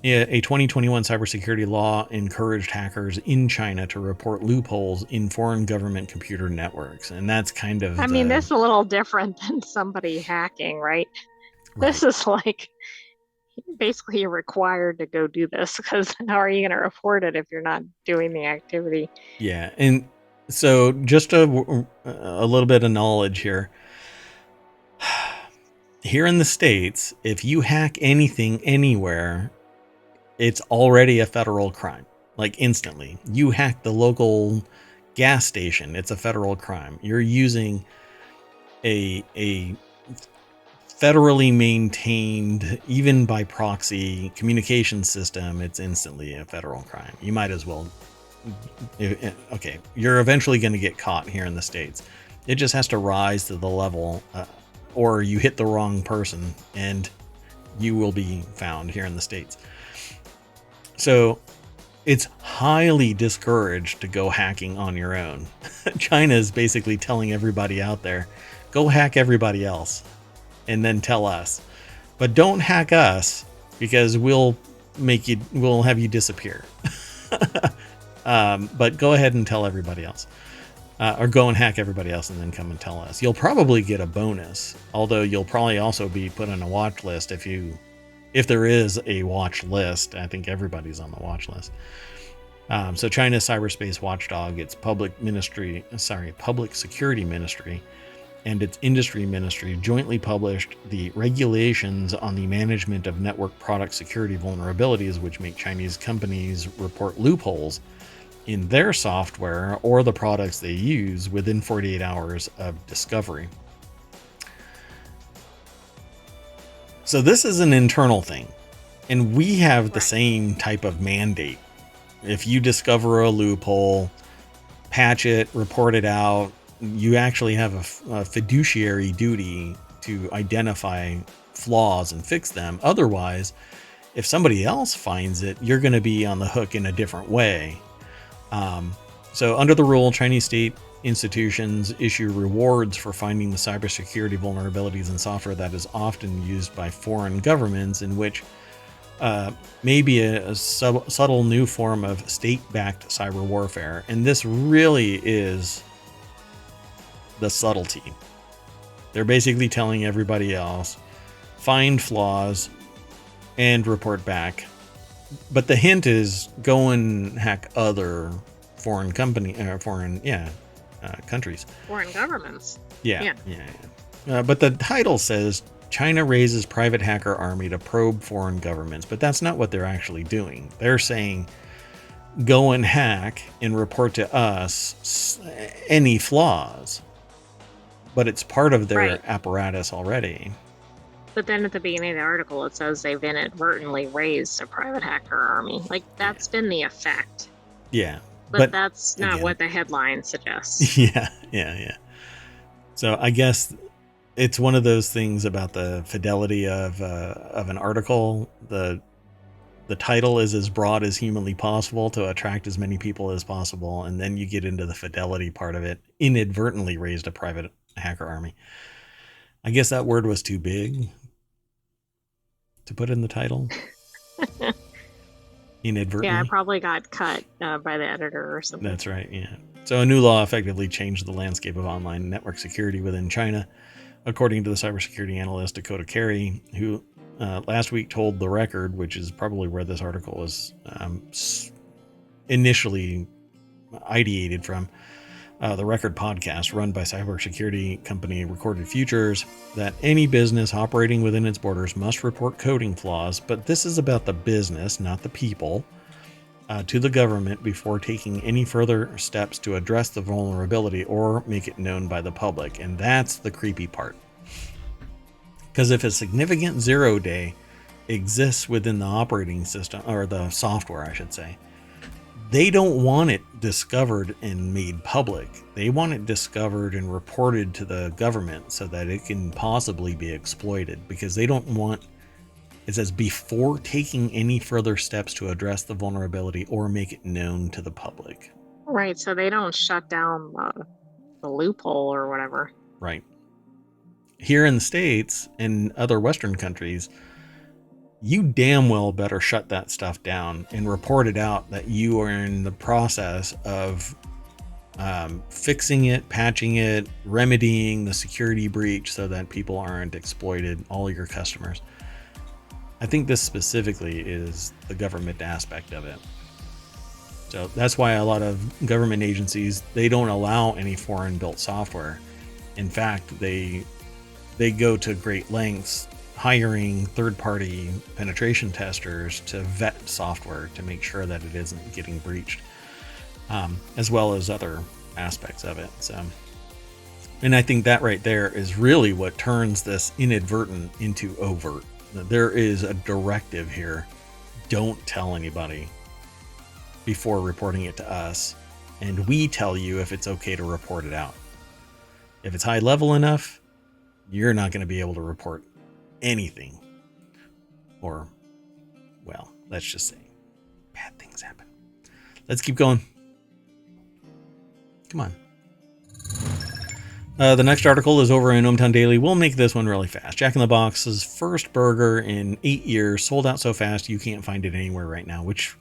A 2021 cybersecurity law encouraged hackers in China to report loopholes in foreign government computer networks. And that's kind of... I mean, this is a little different than somebody hacking, right? This is like, basically you're required to go do this, because how are you going to report it if you're not doing the activity? Yeah, and so just a little bit of knowledge here. Here in the States, if you hack anything anywhere, it's already a federal crime, like instantly. You hack the local gas station, it's a federal crime. You're using a federally maintained, even by proxy, communication system, it's instantly a federal crime. You might as well... Okay, you're eventually going to get caught here in the States. It just has to rise to the level, or you hit the wrong person, and you will be found here in the States. So it's highly discouraged to go hacking on your own. China is basically telling everybody out there, go hack everybody else and then tell us. But don't hack us, because we'll have you disappear. But go ahead and tell everybody else. Or go and hack everybody else and then come and tell us. You'll probably get a bonus, although you'll probably also be put on a watch list if there is a watch list. I think everybody's on the watch list. So China's cyberspace watchdog, its public security ministry, and its industry ministry jointly published the regulations on the management of network product security vulnerabilities, which make Chinese companies report loopholes in their software or the products they use within 48 hours of discovery. So this is an internal thing, and we have the same type of mandate. If you discover a loophole, patch it, report it out. You actually have a fiduciary duty to identify flaws and fix them. Otherwise, if somebody else finds it, you're going to be on the hook in a different way. So under the rule, Chinese state institutions issue rewards for finding the cybersecurity vulnerabilities in software that is often used by foreign governments, in which may be a subtle new form of state-backed cyber warfare. And this really is the subtlety. They're basically telling everybody else, find flaws and report back. But the hint is go and hack other foreign countries. Foreign governments. Yeah. But the title says China raises private hacker army to probe foreign governments, but that's not what they're actually doing. They're saying go and hack and report to us any flaws, but it's part of their apparatus already. But then at the beginning of the article, it says they've inadvertently raised a private hacker army. Like, that's been the effect. Yeah. But that's not what the headline suggests. Yeah. So I guess it's one of those things about the fidelity of an article. The title is as broad as humanly possible to attract as many people as possible, and then you get into the fidelity part of it. Inadvertently raised a private hacker army. I guess that word was too big to put in the title. Inadvertently. Yeah, it probably got cut by the editor or something. That's right, yeah. So a new law effectively changed the landscape of online network security within China, according to the cybersecurity analyst Dakota Carey, who last week told The Record, which is probably where this article was initially ideated from, the Record podcast run by cybersecurity company Recorded Futures, that any business operating within its borders must report coding flaws, but this is about the business, not the people, to the government before taking any further steps to address the vulnerability or make it known by the public. And that's the creepy part. Because if a significant 0 day exists within the operating system, or the software, I should say, they don't want it discovered and made public. They want it discovered and reported to the government so that it can possibly be exploited, because they don't want, it says, before taking any further steps to address the vulnerability or make it known to the public. Right, so they don't shut down the loophole or whatever. Right. Here in the States and other Western countries, you damn well better shut that stuff down and report it out that you are in the process of fixing it, patching it, remedying the security breach so that people aren't exploited, all your customers. I think this specifically is the government aspect of it. So that's why a lot of government agencies, they don't allow any foreign built software. In fact, they go to great lengths hiring third-party penetration testers to vet software to make sure that it isn't getting breached, as well as other aspects of it. So, and I think that right there is really what turns this inadvertent into overt. There is a directive here. Don't tell anybody before reporting it to us, and we tell you if it's okay to report it out. If it's high level enough, you're not going to be able to report anything. Or, well, let's just say bad things happen. Let's keep going. Come on. The next article is over in ohmTown Daily. We'll make this one really fast. Jack in the Box's first burger in 8 years sold out so fast you can't find it anywhere right now, which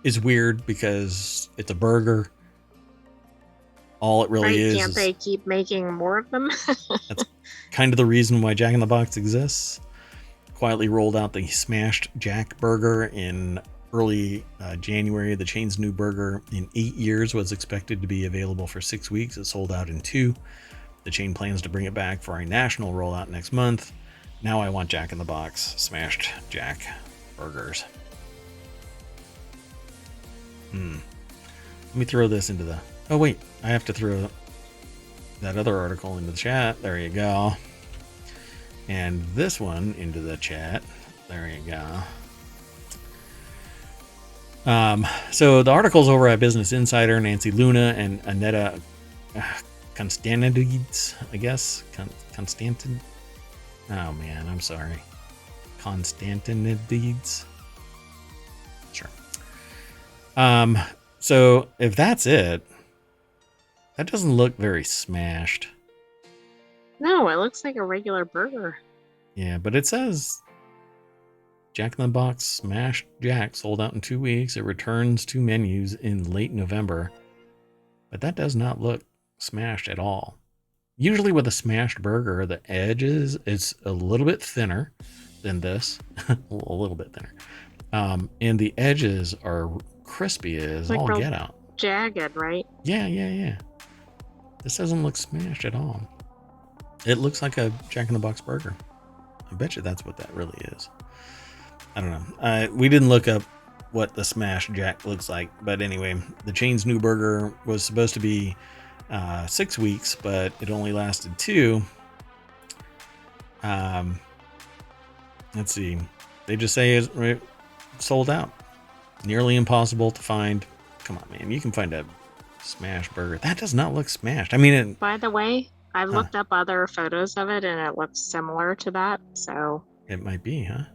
is weird because it's a burger. All it really is. Can't they keep making more of them? That's kind of the reason why Jack in the Box exists. Quietly rolled out the Smashed Jack burger in early January. The chain's new burger in 8 years was expected to be available for 6 weeks. It sold out in 2. The chain plans to bring it back for a national rollout next month. Now I want Jack in the Box Smashed Jack burgers. Let me throw this into the... Oh, wait. I have to throw that other article into the chat. There you go. And this one into the chat. There you go. So the article's over at Business Insider. Nancy Luna and Annetta Constantinides, I guess. Constantin. Oh, man. I'm sorry. Constantinides. Sure. So if that's it, that doesn't look very smashed. No, it looks like a regular burger. Yeah, but it says Jack in the Box Smashed Jack sold out in 2 weeks. It returns to menus in late November. But that does not look smashed at all. Usually with a smashed burger, the edges it's a little bit thinner than this, a little bit thinner, and the edges are crispy as Like all real get out. jagged, right? Yeah. This doesn't look smashed at all. It looks like a Jack in the Box burger. I bet you that's what that really is. I don't know. We didn't look up what the smashed Jack looks like, but anyway, the chain's new burger was supposed to be 6 weeks, but it only lasted 2. Let's see. They just say it's sold out. Nearly impossible to find. Come on, man. You can find a smashed burger. That does not look smashed. I mean, By the way, I looked up other photos of it and it looks similar to that, so it might be, huh?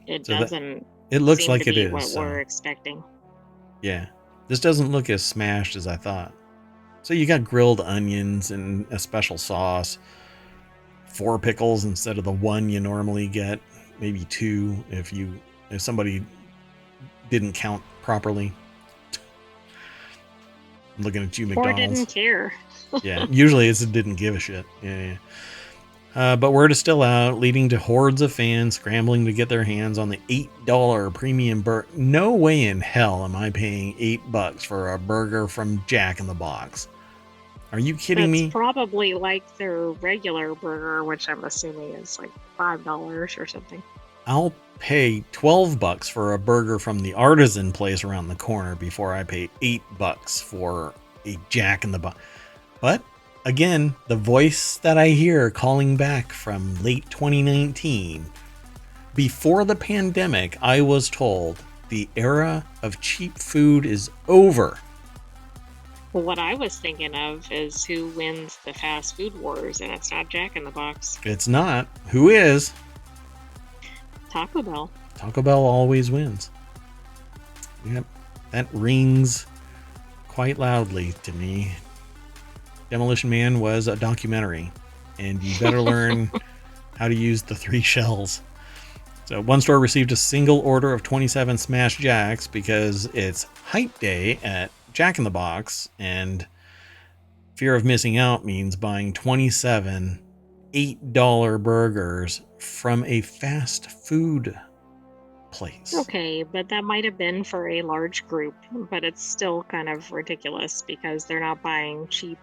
it So doesn't it looks seem like to it be is. what So, we're expecting. yeah. This doesn't look as smashed as I thought. So you got grilled onions and a special sauce, 4 pickles instead of the 1 you normally get, maybe 2 if somebody didn't count properly. I'm looking at you, Or McDonald's. didn't care. Yeah, usually it didn't give a shit. Yeah. But word is still out, leading to hordes of fans scrambling to get their hands on the $8 premium burger. No way in hell am I paying $8 for a burger from Jack in the Box. Are you kidding me? It's probably like their regular burger, which I'm assuming is like $5 or something. I'll pay $12 for a burger from the artisan place around the corner before I pay $8 for a Jack in the Box. But again, the voice that I hear calling back from late 2019, before the pandemic, I was told the era of cheap food is over. Well, what I was thinking of is who wins the fast food wars, and it's not Jack in the Box. It's not. Who is? Taco Bell. Taco Bell always wins. Yep. That rings quite loudly to me. Demolition Man was a documentary, and you better learn how to use the 3 shells. So one store received a single order of 27 Smash Jacks because it's hype day at Jack in the Box, and fear of missing out means buying 27 $8 burgers from a fast food place. Okay, but that might have been for a large group, but it's still kind of ridiculous because they're not buying cheap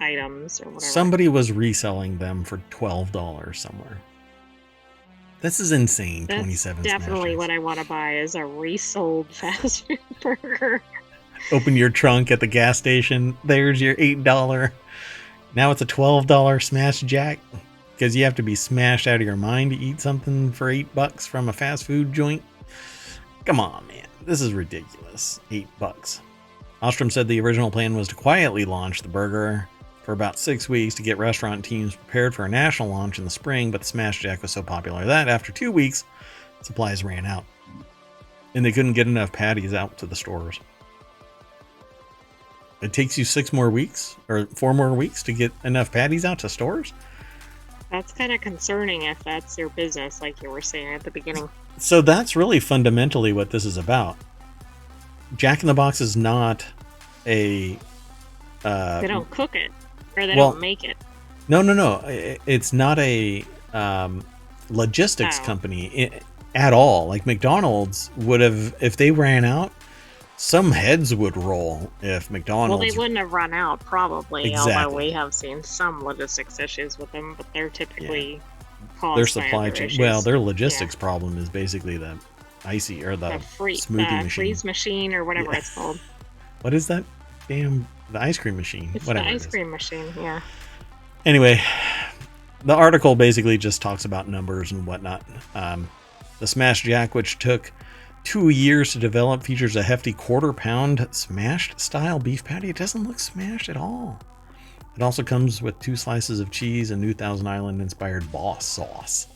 items or whatever. Somebody was reselling them for $12 somewhere. This is insane. That's 27 definitely what I want to buy is a resold fast food burger. Open your trunk at the gas station. There's your $8. Now it's a $12 Smash Jack because you have to be smashed out of your mind to eat something for $8 from a fast food joint. Come on, man. This is ridiculous. $8. Ostrom said the original plan was to quietly launch the burger for about 6 weeks to get restaurant teams prepared for a national launch in the spring, but the Smash Jack was so popular that after 2 weeks, supplies ran out. And they couldn't get enough patties out to the stores. It takes you 6 more weeks or 4 more weeks to get enough patties out to stores? That's kind of concerning if that's your business, like you were saying at the beginning. So that's really fundamentally what this is about. Jack in the Box is not a... they don't cook it, or they don't make it. No. It's not a logistics company at all. Like McDonald's would have, if they ran out, some heads would roll if McDonald's... Well, they wouldn't have run out, probably, Exactly. although we have seen some logistics issues with them, but they're typically caused their by supply other chain. issues. Well, their logistics problem is basically the icy or the smoothie machine. Freeze machine or whatever it's called. What is that? Damn, the ice cream machine. It's Whatever the ice cream machine, yeah. Anyway, the article basically just talks about numbers and whatnot. The Smash Jack, which took 2 years to develop, features a hefty quarter-pound smashed style beef patty. It doesn't look smashed at all. It also comes with 2 slices of cheese and New Thousand Island inspired Boss sauce.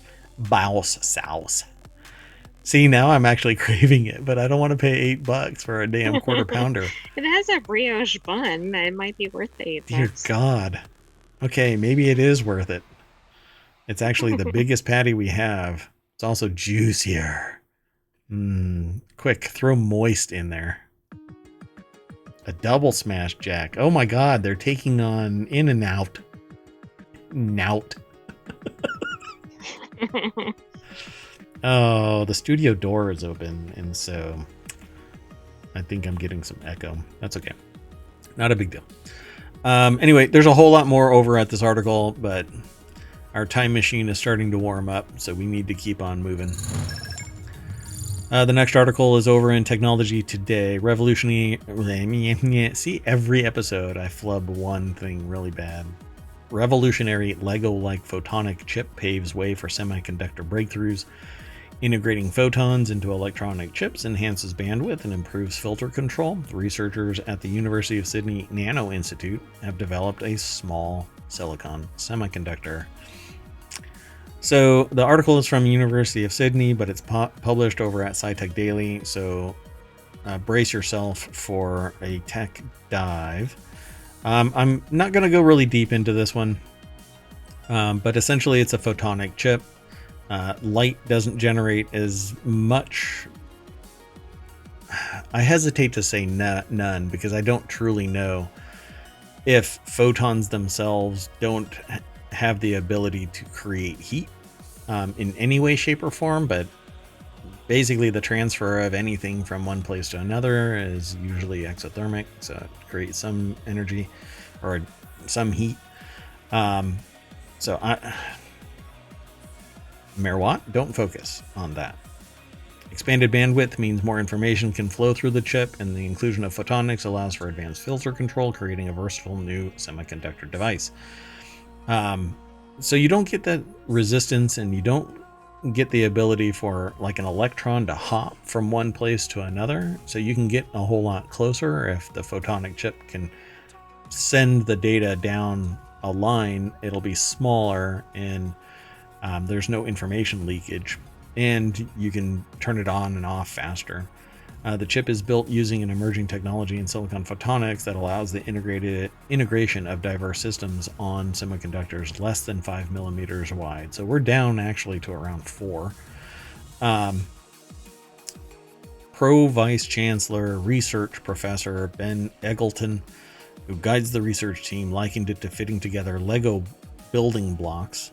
See, now I'm actually craving it, but I don't want to pay $8 for a damn quarter pounder. It has a brioche bun. It might be worth the $8. Dear God. Okay, maybe it is worth it. It's actually the biggest patty we have. It's also juicier. Quick, throw moist in there. A double Smash Jack. Oh my God, they're taking on In-N-Out. Nout. Oh, the studio door is open, and so I think I'm getting some echo. That's okay. Not a big deal. Anyway, there's a whole lot more over at this article, but our time machine is starting to warm up, so we need to keep on moving. The next article is over in Technology Today. Revolutionary. See, every episode I flub one thing really bad. Revolutionary Lego-like photonic chip paves way for semiconductor breakthroughs. Integrating photons into electronic chips enhances bandwidth and improves filter control. Researchers at the University of Sydney Nano Institute have developed a small silicon semiconductor. So the article is from University of Sydney, but it's published over at SciTech Daily. So brace yourself for a tech dive. I'm not going to go really deep into this one, but essentially it's a photonic chip. Light doesn't generate as much. I hesitate to say none because I don't truly know if photons themselves don't have the ability to create heat in any way, shape, or form, but basically the transfer of anything from one place to another is usually exothermic, so it creates some energy or some heat. Merwatt, don't focus on that. Expanded bandwidth means more information can flow through the chip, and the inclusion of photonics allows for advanced filter control, creating a versatile new semiconductor device. So you don't get that resistance, and you don't get the ability for like an electron to hop from one place to another. So you can get a whole lot closer if the photonic chip can send the data down a line. It'll be smaller, and there's no information leakage, and you can turn it on and off faster. The chip is built using an emerging technology in silicon photonics that allows the integration of diverse systems on semiconductors less than 5 millimeters wide. So we're down actually to around 4. Pro Vice Chancellor Research Professor Ben Eggleton, who guides the research team, likened it to fitting together Lego building blocks.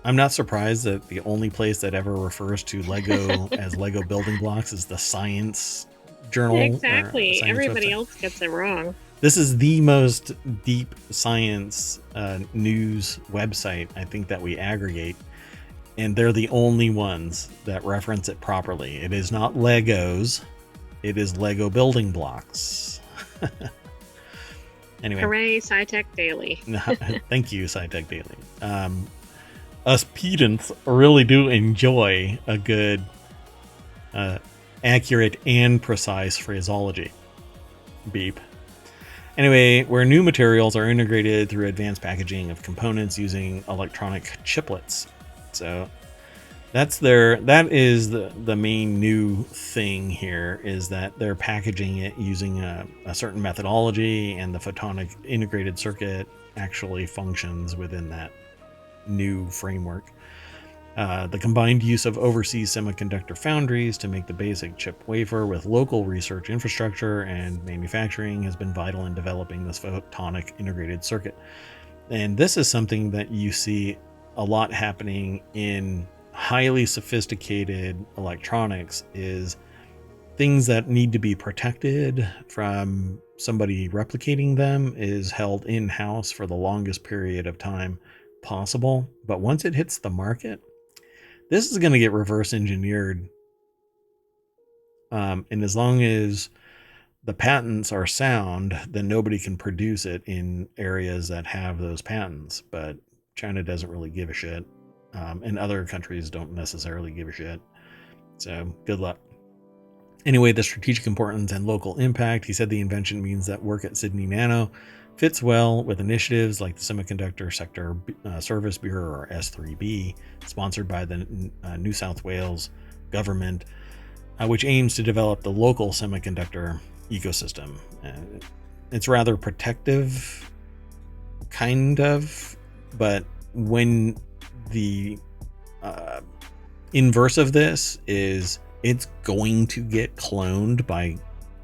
I'm not surprised that the only place that ever refers to Lego as Lego building blocks is the Science Journal. Exactly. Science Everybody website. else gets it wrong. This is the most deep science news website, I think, that we aggregate. And they're the only ones that reference it properly. It is not Legos. It is Lego building blocks. Anyway. Hooray, SciTech Daily. Thank you, SciTech Daily. Us pedants really do enjoy a good, accurate and precise phraseology. Beep. Anyway, where new materials are integrated through advanced packaging of components using electronic chiplets. So that is the main new thing here, is that they're packaging it using a certain methodology, and the photonic integrated circuit actually functions within that new framework. The combined use of overseas semiconductor foundries to make the basic chip wafer with local research infrastructure and manufacturing has been vital in developing this photonic integrated circuit. And this is something that you see a lot happening in highly sophisticated electronics, is things that need to be protected from somebody replicating them is held in-house for the longest period of time possible. But once it hits the market, this is going to get reverse engineered, and as long as the patents are sound, then nobody can produce it in areas that have those patents. But China doesn't really give a shit, and other countries don't necessarily give a shit, so good luck. Anyway, the strategic importance and local impact. He said the invention means that work at Sydney Nano fits well with initiatives like the Semiconductor Sector Service Bureau, or S3B, sponsored by the New South Wales government, which aims to develop the local semiconductor ecosystem. It's rather protective, kind of, but when the inverse of this is it's going to get cloned by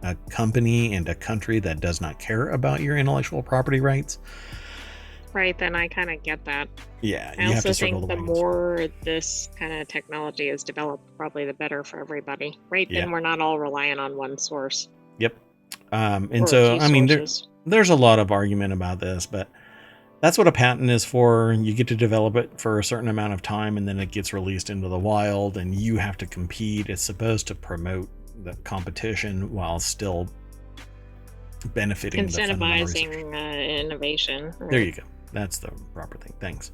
a company and a country that does not care about your intellectual property rights, Right, then I kind of get that. Yeah, I you have also to circle think the the wagons. more this kind of technology is developed, probably the better for everybody. Right, Yeah. then we're not all relying on one source Yep. And or a so, few I mean, sources. there's a lot of argument about this, but that's what a patent is for. You get to develop it for a certain amount of time, and then it gets released into the wild, and you have to compete. It's supposed to promote the competition while still benefiting the fundamental research. Incentivizing innovation. There Right. you go. That's the proper thing. Thanks.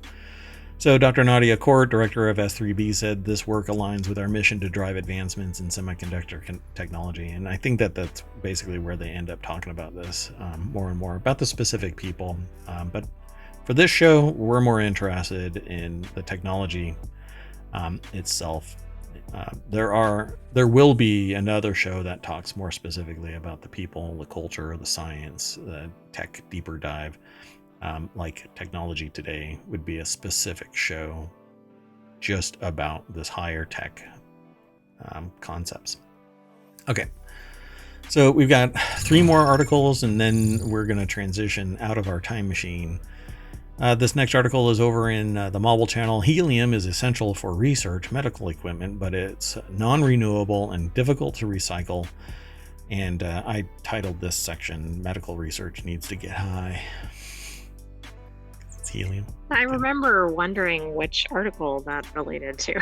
So, Dr. Nadia Court, director of S3B, said this work aligns with our mission to drive advancements in semiconductor technology. And I think that that's basically where they end up talking about this more and more about the specific people. But for this show, we're more interested in the technology itself. There will be another show that talks more specifically about the people, the culture, the science, the tech deeper dive. Like Technology Today would be a specific show just about this higher tech concepts. Okay, so we've got 3 more articles, and then we're going to transition out of our time machine. This next article is over in the Mobile Channel. Helium is essential for research medical equipment, but it's non-renewable and difficult to recycle. And I titled this section, Medical Research Needs to Get High. It's helium. I remember wondering which article that related to.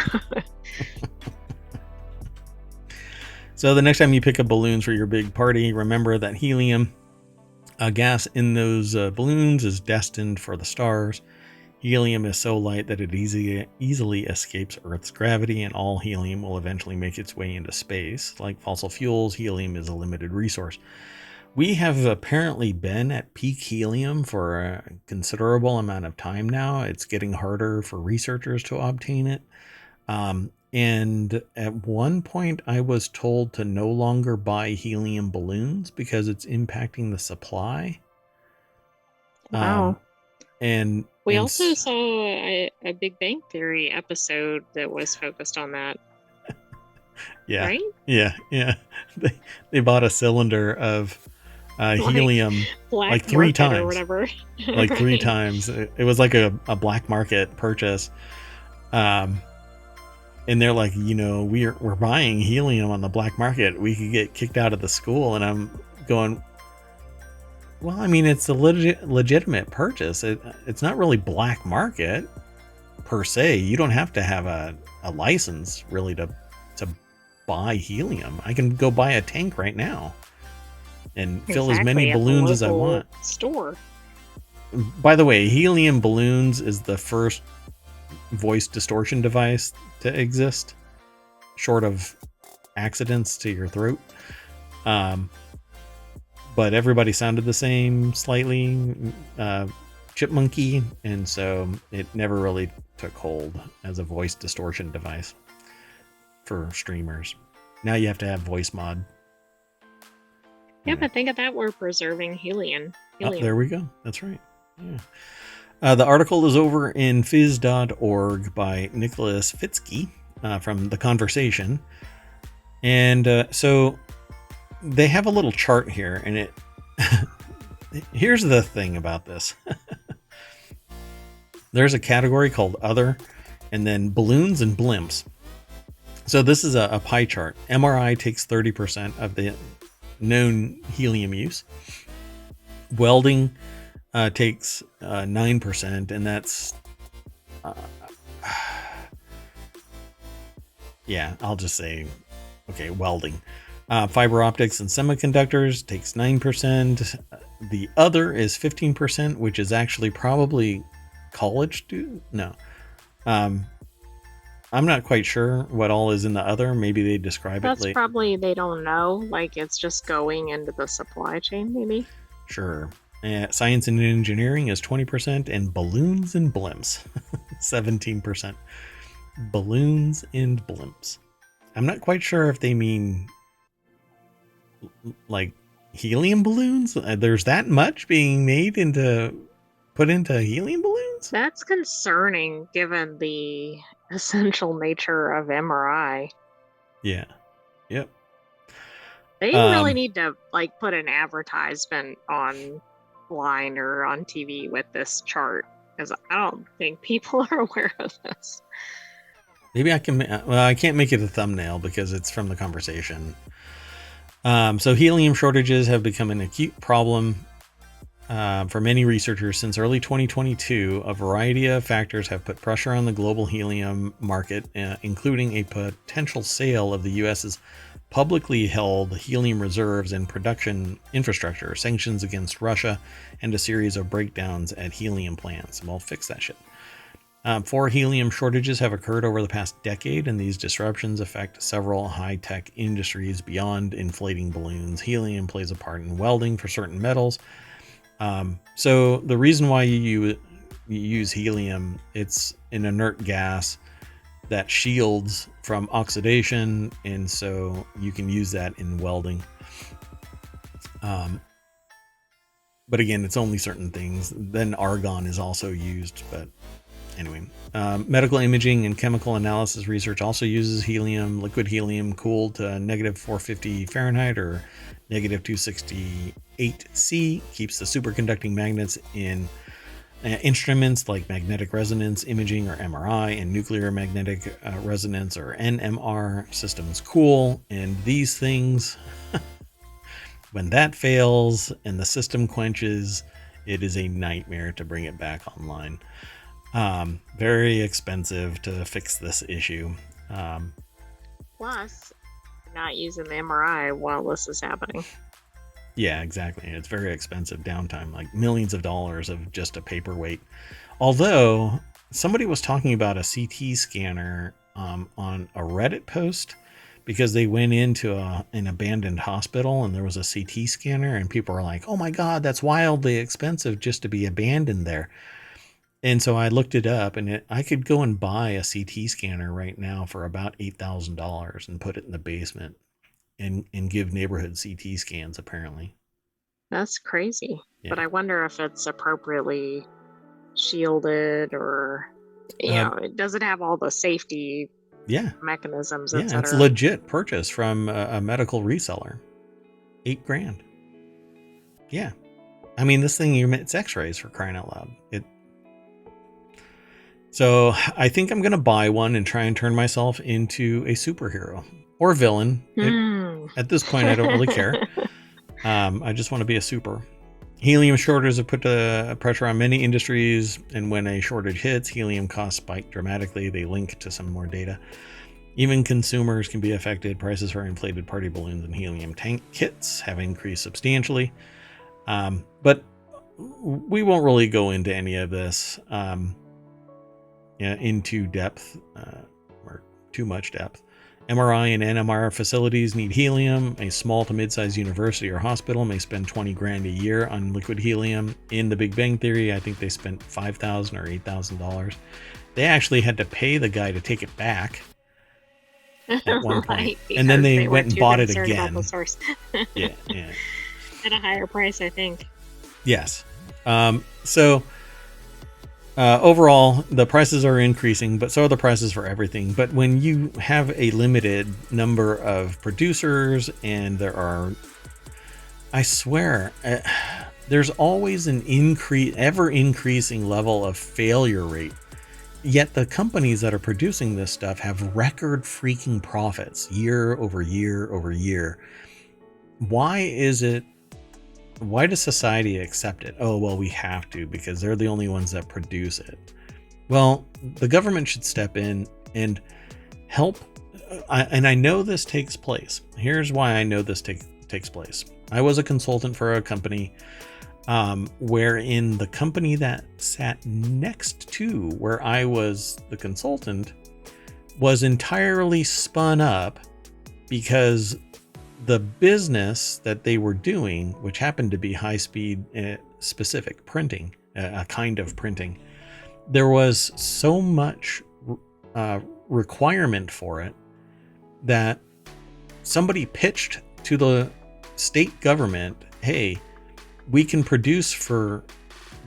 So the next time you pick up balloons for your big party, remember that helium, a gas in those balloons, is destined for the stars. Helium is so light that it easily escapes Earth's gravity, and all helium will eventually make its way into space. Like fossil fuels, helium is a limited resource. We have apparently been at peak helium for a considerable amount of time now. It's getting harder for researchers to obtain it. And at one point, I was told to no longer buy helium balloons because it's impacting the supply. Wow. And We also saw a Big Bang Theory episode that was focused on that, yeah, right? yeah. They bought a cylinder of Like helium black like 3 market or times. whatever. Like 3 Right. times. It was like a black market purchase. And they're like, we're buying helium on the black market. We could get kicked out of the school. And I'm going, well, I mean, it's a legitimate purchase. It's not really black market per se. You don't have to have a license really to buy helium. I can go buy a tank right now and fill as many Exactly, at the balloons as I local want. store. By the way, helium balloons is the first voice distortion device to exist, short of accidents to your throat. But everybody sounded the same, slightly chipmunky, and so it never really took hold as a voice distortion device for streamers. Now you have to have voice mod. Yeah, but think of that, we're preserving helium. Oh, there we go. That's right. Yeah. The article is over in phys.org by Nicholas Fitzke from The Conversation. And so they have a little chart here, and it here's the thing about this. There's a category called Other, and then Balloons and Blimps. So this is a pie chart. MRI takes 30% of the known helium use. Welding takes 9%, and that's yeah, I'll just say okay, welding. Fiber optics and semiconductors takes 9%. The other is 15%, which is actually probably college student. No, I'm not quite sure what all is in the other. Maybe they describe That's it late. probably, they don't know. Like, it's just going into the supply chain, maybe. Sure. Science and engineering is 20%, and balloons and blimps 17%. Balloons and blimps. I'm not quite sure if they mean like helium balloons. There's that much being put into helium balloons. That's concerning given the essential nature of MRI. Yeah. Yep. They really need to like put an advertisement on line or on TV with this chart, because I don't think people are aware of this. Maybe I can. Well, I can't make it a thumbnail because it's from the conversation. So helium shortages have become an acute problem for many researchers since early 2022. A variety of factors have put pressure on the global helium market, including a potential sale of the U.S.'s publicly held helium reserves and production infrastructure, sanctions against Russia, and a series of breakdowns at helium plants. We'll fix that shit. 4 helium shortages have occurred over the past decade, and these disruptions affect several high-tech industries beyond inflating balloons. Helium plays a part in welding for certain metals. So the reason why you use helium, it's an inert gas that shields from oxidation, and so you can use that in welding. But again, it's only certain things. Then argon is also used, but anyway. Medical imaging and chemical analysis research also uses helium. Liquid helium cooled to negative 450 Fahrenheit or negative 268 C keeps the superconducting magnets in instruments like magnetic resonance imaging or MRI and nuclear magnetic resonance or NMR systems cool. And these things, when that fails and the system quenches, it is a nightmare to bring it back online. Very expensive to fix this issue. Plus, not using the MRI while this is happening. Yeah, exactly. It's very expensive downtime, like millions of dollars of just a paperweight. Although somebody was talking about a CT scanner on a Reddit post because they went into an abandoned hospital and there was a CT scanner and people were like, oh my God, that's wildly expensive just to be abandoned there. And so I looked it up and I could go and buy a CT scanner right now for about $8,000 and put it in the basement. And give neighborhood CT scans, apparently. That's crazy. Yeah. But I wonder if it's appropriately shielded or, does it have all the safety mechanisms, etc.? Yeah, it's legit purchase from a medical reseller. $8,000. Yeah. I mean, this thing, it's x-rays for crying out loud. So I think I'm going to buy one and try and turn myself into a superhero. Or villain. At this point, I don't really care. I just want to be a super. Helium shortages have put pressure on many industries, and when a shortage hits, helium costs spike dramatically. They link to some more data. Even consumers can be affected. Prices for inflated party balloons and helium tank kits have increased substantially. But we won't really go into any of this into depth or too much depth. MRI and NMR facilities need helium. A small to mid-sized university or hospital may spend $20,000 a year on liquid helium. In The Big Bang Theory, I think they spent $5,000 or $8,000. They actually had to pay the guy to take it back at one point, and then they went and bought it again. The source. yeah. At a higher price, I think. Yes. Overall, the prices are increasing, but so are the prices for everything. But when you have a limited number of producers and there are, I swear, there's always an ever increasing level of failure rate. Yet the companies that are producing this stuff have record freaking profits year over year over year. Why does society accept it? Oh, well, we have to because they're the only ones that produce it. Well, the government should step in and help. And I know this takes place. Here's why I know this takes place. I was a consultant for a company wherein the company that sat next to where I was the consultant was entirely spun up because the business that they were doing, which happened to be high-speed specific printing, a kind of printing, there was so much requirement for it that somebody pitched to the state government, hey, we can produce for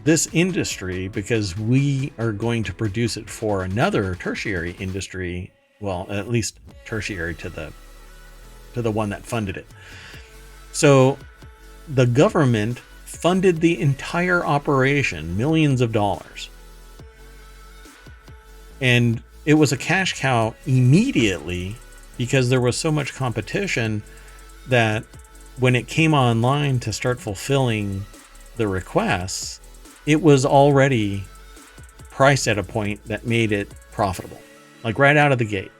this industry because we are going to produce it for another tertiary industry. Well, at least tertiary to the one that funded it. So the government funded the entire operation, millions of dollars. And it was a cash cow immediately because there was so much competition that when it came online to start fulfilling the requests, it was already priced at a point that made it profitable, like right out of the gate.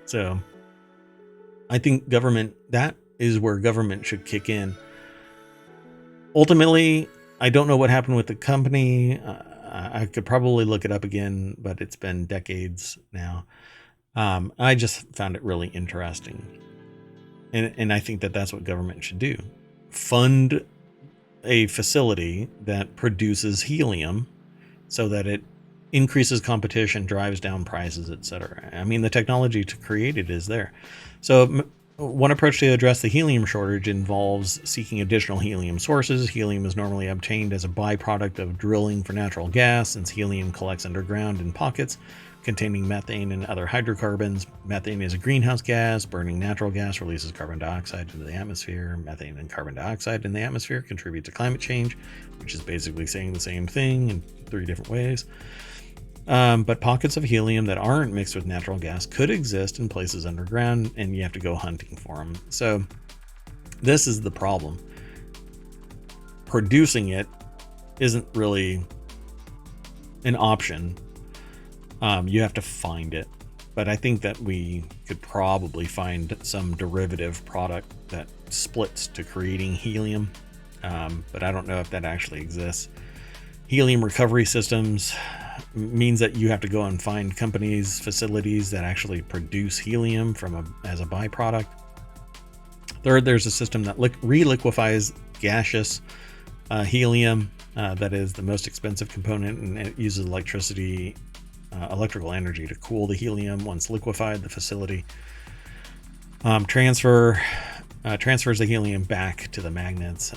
So I think that is where government should kick in. Ultimately, I don't know what happened with the company. I could probably look it up again, but it's been decades now. I just found it really interesting. And I think that that's what government should do. Fund a facility that produces helium so that it increases competition, drives down prices, etc. I mean, the technology to create it is there. So one approach to address the helium shortage involves seeking additional helium sources. Helium is normally obtained as a byproduct of drilling for natural gas, since helium collects underground in pockets containing methane and other hydrocarbons. Methane is a greenhouse gas. Burning natural gas releases carbon dioxide into the atmosphere. Methane and carbon dioxide in the atmosphere contribute to climate change, which is basically saying the same thing in 3 different ways. But pockets of helium that aren't mixed with natural gas could exist in places underground, and you have to go hunting for them. So this is the problem. Producing it isn't really an option. You have to find it. But I think that we could probably find some derivative product that splits to creating helium. But I don't know if that actually exists. Helium recovery systems means that you have to go and find companies, facilities that actually produce helium as a byproduct. Third, there's a system that reliquefies gaseous helium. That is the most expensive component, and it uses electrical energy to cool the helium. Once liquefied, the facility transfers the helium back to the magnets.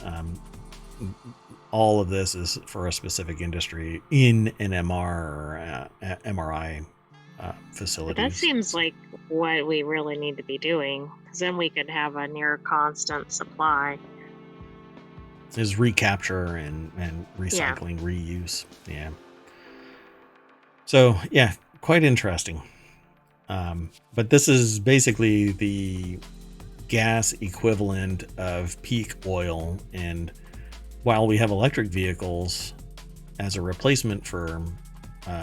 All of this is for a specific industry in an MR or MRI facility. That seems like what we really need to be doing, because then we could have a near constant supply. Is recapture and recycling, reuse. Yeah. So, yeah, quite interesting. But this is basically the gas equivalent of peak oil. And while we have electric vehicles as a replacement for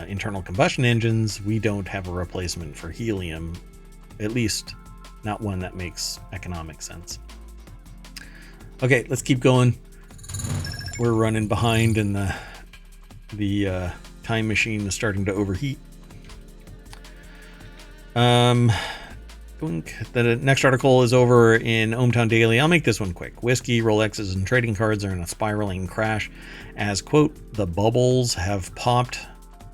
internal combustion engines, we don't have a replacement for helium, at least not one that makes economic sense. Okay, let's keep going. We're running behind, and the time machine is starting to overheat. The next article is over in ohmTown Daily. I'll make this one quick. Whiskey, Rolexes, and trading cards are in a spiraling crash as, quote, the bubbles have popped,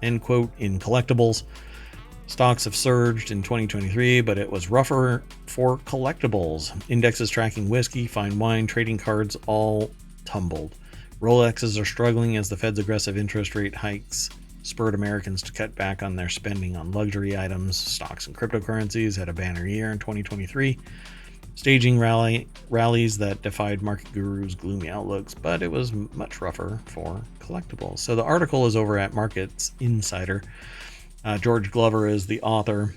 end quote, in collectibles. Stocks have surged in 2023, but it was rougher for collectibles. Indexes tracking whiskey, fine wine, trading cards all tumbled. Rolexes are struggling as the Fed's aggressive interest rate hikes spurred Americans to cut back on their spending on luxury items. Stocks and cryptocurrencies had a banner year in 2023, staging rallies that defied market gurus' gloomy outlooks, but it was much rougher for collectibles. So the article is over at Markets Insider. George Glover is the author.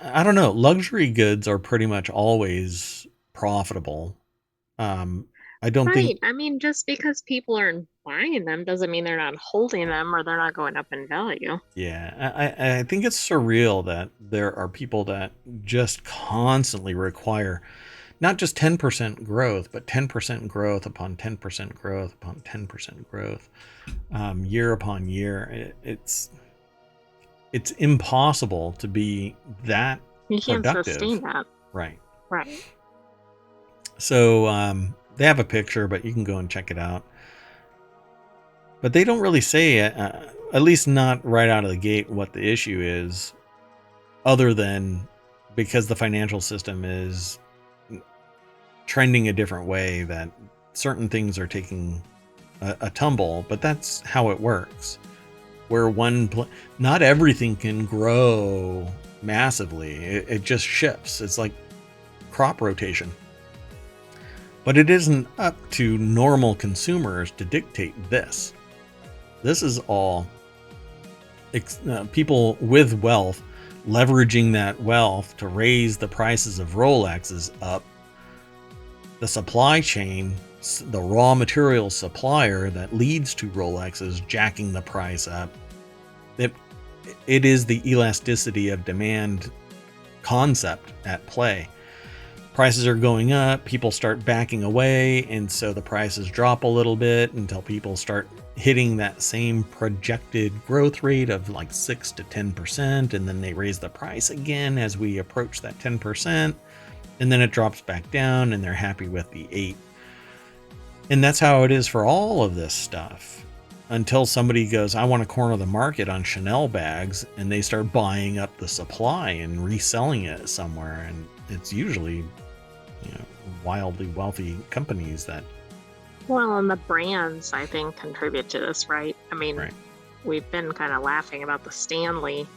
I don't know. Luxury goods are pretty much always profitable. I don't think. I mean, just because people aren't buying them doesn't mean they're not holding them or they're not going up in value. Yeah, I think it's surreal that there are people that just constantly require not just 10% growth, but 10% growth upon 10% growth upon 10% growth, year upon year. It's impossible to be that You can't productive. sustain that. Right. So, they have a picture, but you can go and check it out. But they don't really say, at least not right out of the gate, what the issue is, other than because the financial system is trending a different way, that certain things are taking a tumble. But that's how it works. Where not everything can grow massively. It just shifts. It's like crop rotation. But it isn't up to normal consumers to dictate this. This is all people with wealth leveraging that wealth to raise the prices of Rolexes up. The supply chain, the raw material supplier that leads to Rolexes jacking the price up. It is the elasticity of demand concept at play. Prices are going up, people start backing away, and so the prices drop a little bit until people start hitting that same projected growth rate of like 6 to 10%, and then they raise the price again as we approach that 10%, and then it drops back down and they're happy with the 8. And that's how it is for all of this stuff. Until somebody goes, I want to corner the market on Chanel bags, and they start buying up the supply and reselling it somewhere. And it's usually, wildly wealthy companies that. Well, and the brands, I think, contribute to this, right? I mean, Right. We've been kind of laughing about the Stanley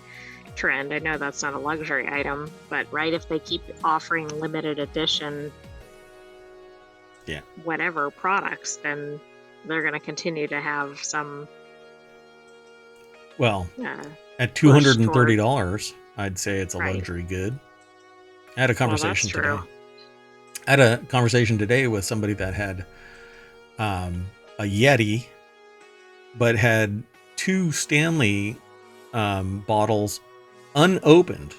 trend. I know that's not a luxury item, but right, if they keep offering limited edition, whatever products, then they're going to continue to have some. Well, at $230, I'd say it's a Right. luxury good. I had a conversation Well, that's today. true. I had a conversation today with somebody that had a Yeti, but had 2 Stanley bottles unopened,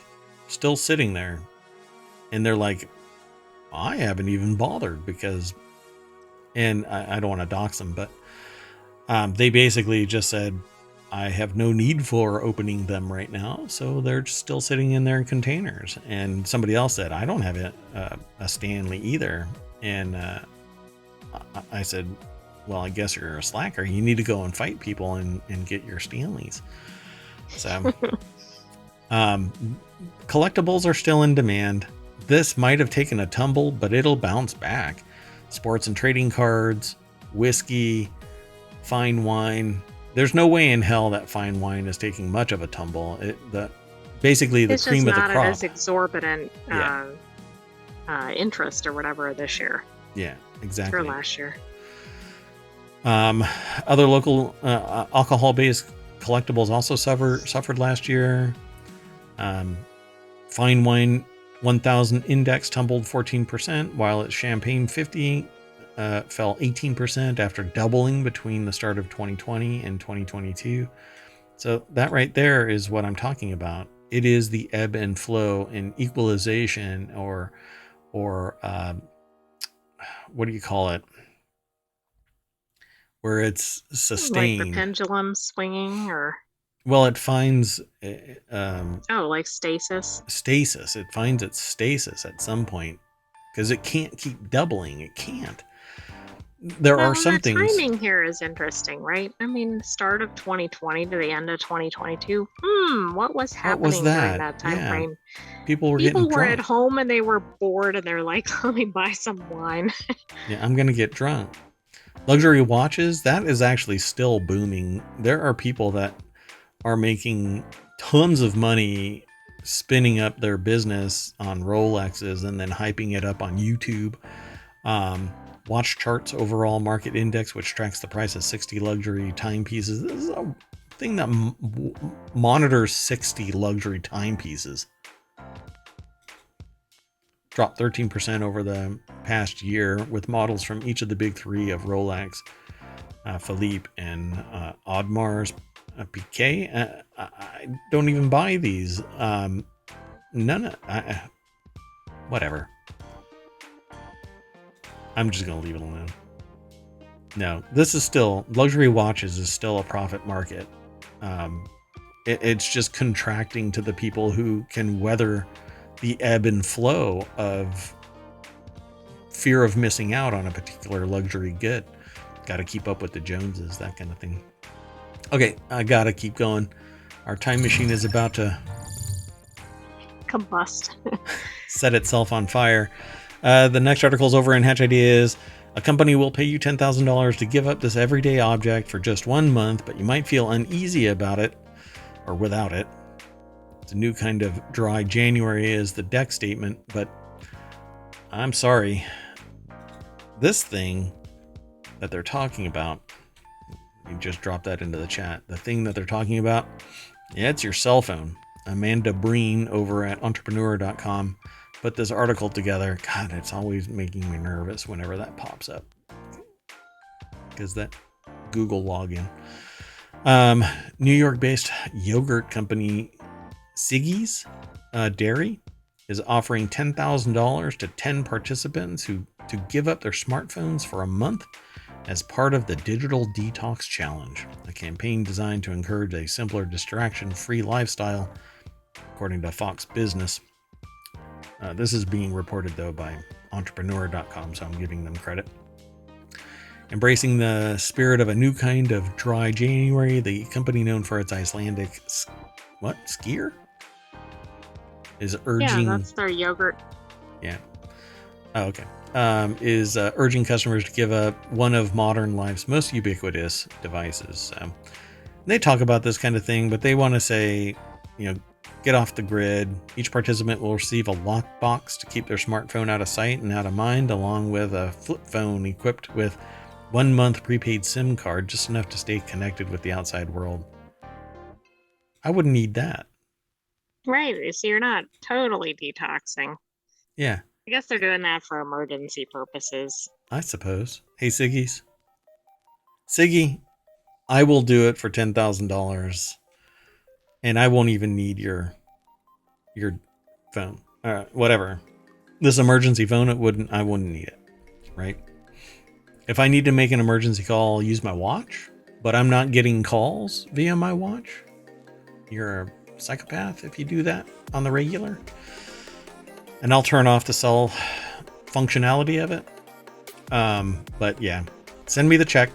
still sitting there. And they're like, I haven't even bothered because, and I don't want to dox them, but they basically just said, I have no need for opening them right now. So they're just still sitting in their containers. And somebody else said, I don't have a Stanley either. And I said, well, I guess you're a slacker. You need to go and fight people and get your Stanleys. So collectibles are still in demand. This might have taken a tumble, but it'll bounce back. Sports and trading cards, whiskey, fine wine. There's no way in hell that fine wine is taking much of a tumble. Basically the cream of the crop. It's just not as exorbitant interest or whatever this year. Yeah, exactly. Or last year. Other local alcohol-based collectibles also suffered last year. Fine wine 1000 index tumbled 14%, while its champagne 50 fell 18% after doubling between the start of 2020 and 2022. So that right there is what I'm talking about. It is the ebb and flow and equalization, or what do you call it? Where it's sustained. Like the pendulum swinging, or? Well, it finds like stasis. Stasis. It finds its stasis at some point because it can't keep doubling. It can't. There are some things. The timing here is interesting, right? I mean, start of 2020 to the end of 2022. What was happening during that time frame? People were at home and they were bored, and they're like, "Let me buy some wine." Yeah, I'm gonna get drunk. Luxury watches, that is actually still booming. There are people that are making tons of money spinning up their business on Rolexes and then hyping it up on YouTube. Watch Charts overall market index, which tracks the price of 60 luxury timepieces. This is a thing that monitors 60 luxury timepieces. Dropped 13% over the past year, with models from each of the big 3 of Rolex, Philippe, and Audemars Piguet. I don't even buy these. Whatever. I'm just going to leave it alone. No, this is still, luxury watches is still a profit market. It's just contracting to the people who can weather the ebb and flow of fear of missing out on a particular luxury good. Got to keep up with the Joneses, that kind of thing. Okay, I got to keep going. Our time machine is about to combust. Set itself on fire. The next article is over in Hatch Ideas. A company will pay you $10,000 to give up this everyday object for just 1 month, but you might feel uneasy about it or without it. It's a new kind of dry January is the deck statement, but I'm sorry. this thing that they're talking about, you just drop that into the chat. The thing that they're talking about, yeah, it's your cell phone. Amanda Breen over at entrepreneur.com put this article together. God, it's always making me nervous whenever that pops up, because that Google login. New York-based yogurt company Siggy's Dairy is offering $10,000 to 10 participants to give up their smartphones for a month as part of the Digital Detox Challenge, a campaign designed to encourage a simpler, distraction-free lifestyle, according to Fox Business. This is being reported, though, by entrepreneur.com, so I'm giving them credit. Embracing the spirit of a new kind of dry January, the company known for its Icelandic skier is urging... Yeah, that's their yogurt. Yeah. Oh, okay. Is urging customers to give up one of modern life's most ubiquitous devices. They talk about this kind of thing, but they want to say, get off the grid. Each participant will receive a lockbox to keep their smartphone out of sight and out of mind, along with a flip phone equipped with 1 month prepaid SIM card, just enough to stay connected with the outside world. I wouldn't need that. Right, so you're not totally detoxing. Yeah. I guess they're doing that for emergency purposes. I suppose. Hey, Siggy's. Siggy, I will do it for $10,000, and I won't even need your phone. Whatever. This emergency phone, I wouldn't need it, right? If I need to make an emergency call, I'll use my watch, but I'm not getting calls via my watch. You're a psychopath if you do that on the regular. And I'll turn off the cell functionality of it. But yeah, send me the check.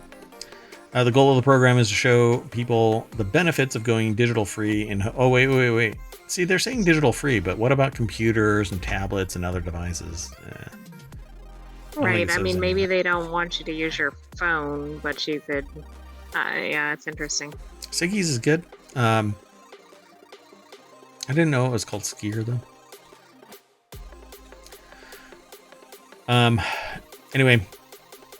The goal of the program is to show people the benefits of going digital free. And oh, wait. See, they're saying digital free, but what about computers and tablets and other devices? Right. I mean, maybe they don't want you to use your phone, but you could. Yeah, it's interesting. Siggy's is good. I didn't know it was called Skier though. Anyway,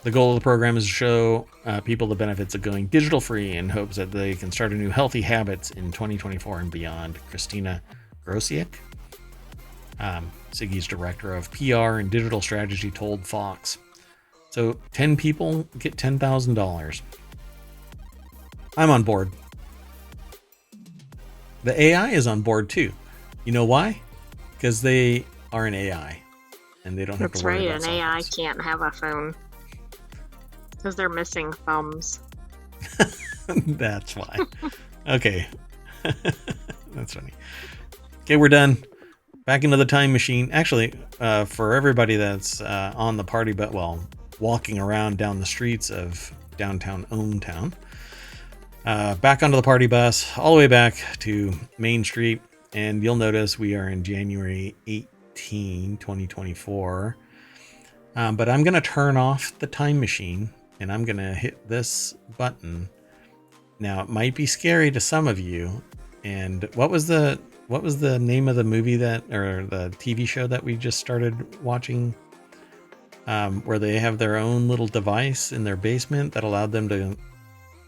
the goal of the program is to show people the benefits of going digital free in hopes that they can start a new healthy habits in 2024 and beyond. Christina Grosiek, Siggy's director of PR and digital strategy, told Fox. So 10 people get $10,000. I'm on board. The AI is on board too. You know why? Because they are an AI. And they don't have to worry about That's right, an AI can't have a phone. Because they're missing thumbs. That's why. Okay. That's funny. Okay, we're done. Back into the time machine. Actually, for everybody that's on the party, walking around down the streets of downtown ohmTown, back onto the party bus, all the way back to Main Street. And you'll notice we are in January 18, 2024. But I'm going to turn off the time machine and I'm going to hit this button. Now, it might be scary to some of you. And what was the name of the movie or the TV show that we just started watching? Where they have their own little device in their basement that allowed them to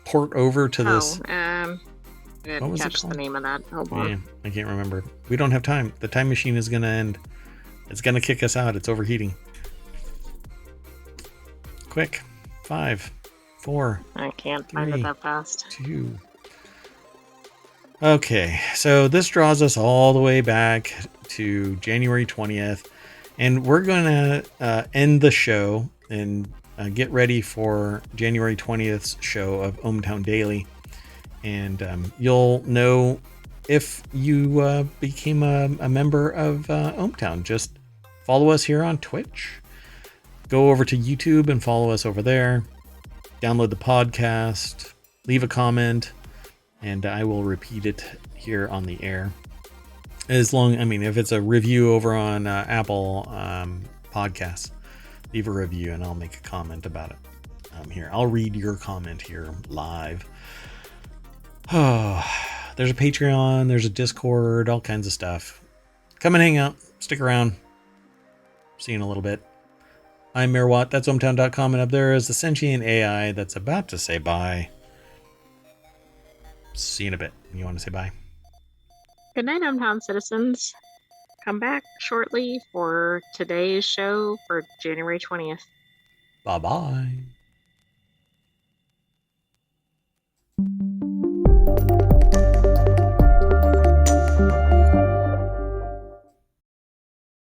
port over to this. What was it called? The name of that? Hold on. Yeah, I can't remember. We don't have time. The time machine is going to end. It's going to kick us out. It's overheating. Quick. 5, 4. I can't find it that fast. 2. Okay, so this draws us all the way back to January 20th. And we're going to end the show and get ready for January 20th's show of ohmTown Daily. And you'll know if you became a member of ohmTown. Just follow us here on Twitch. Go over to YouTube and follow us over there. Download the podcast. Leave a comment. And I will repeat it here on the air. If it's a review over on Apple Podcasts, leave a review and I'll make a comment about it. Here, I'll read your comment here live. Oh, there's a Patreon, there's a Discord, all kinds of stuff. Come and hang out. Stick around. See you in a little bit. I'm Mayor Watt. That's ohmTown.com, and up there is the sentient AI that's about to say bye. See you in a bit. You want to say bye? Good night, ohmTown citizens. Come back shortly for today's show for January 20th. Bye bye.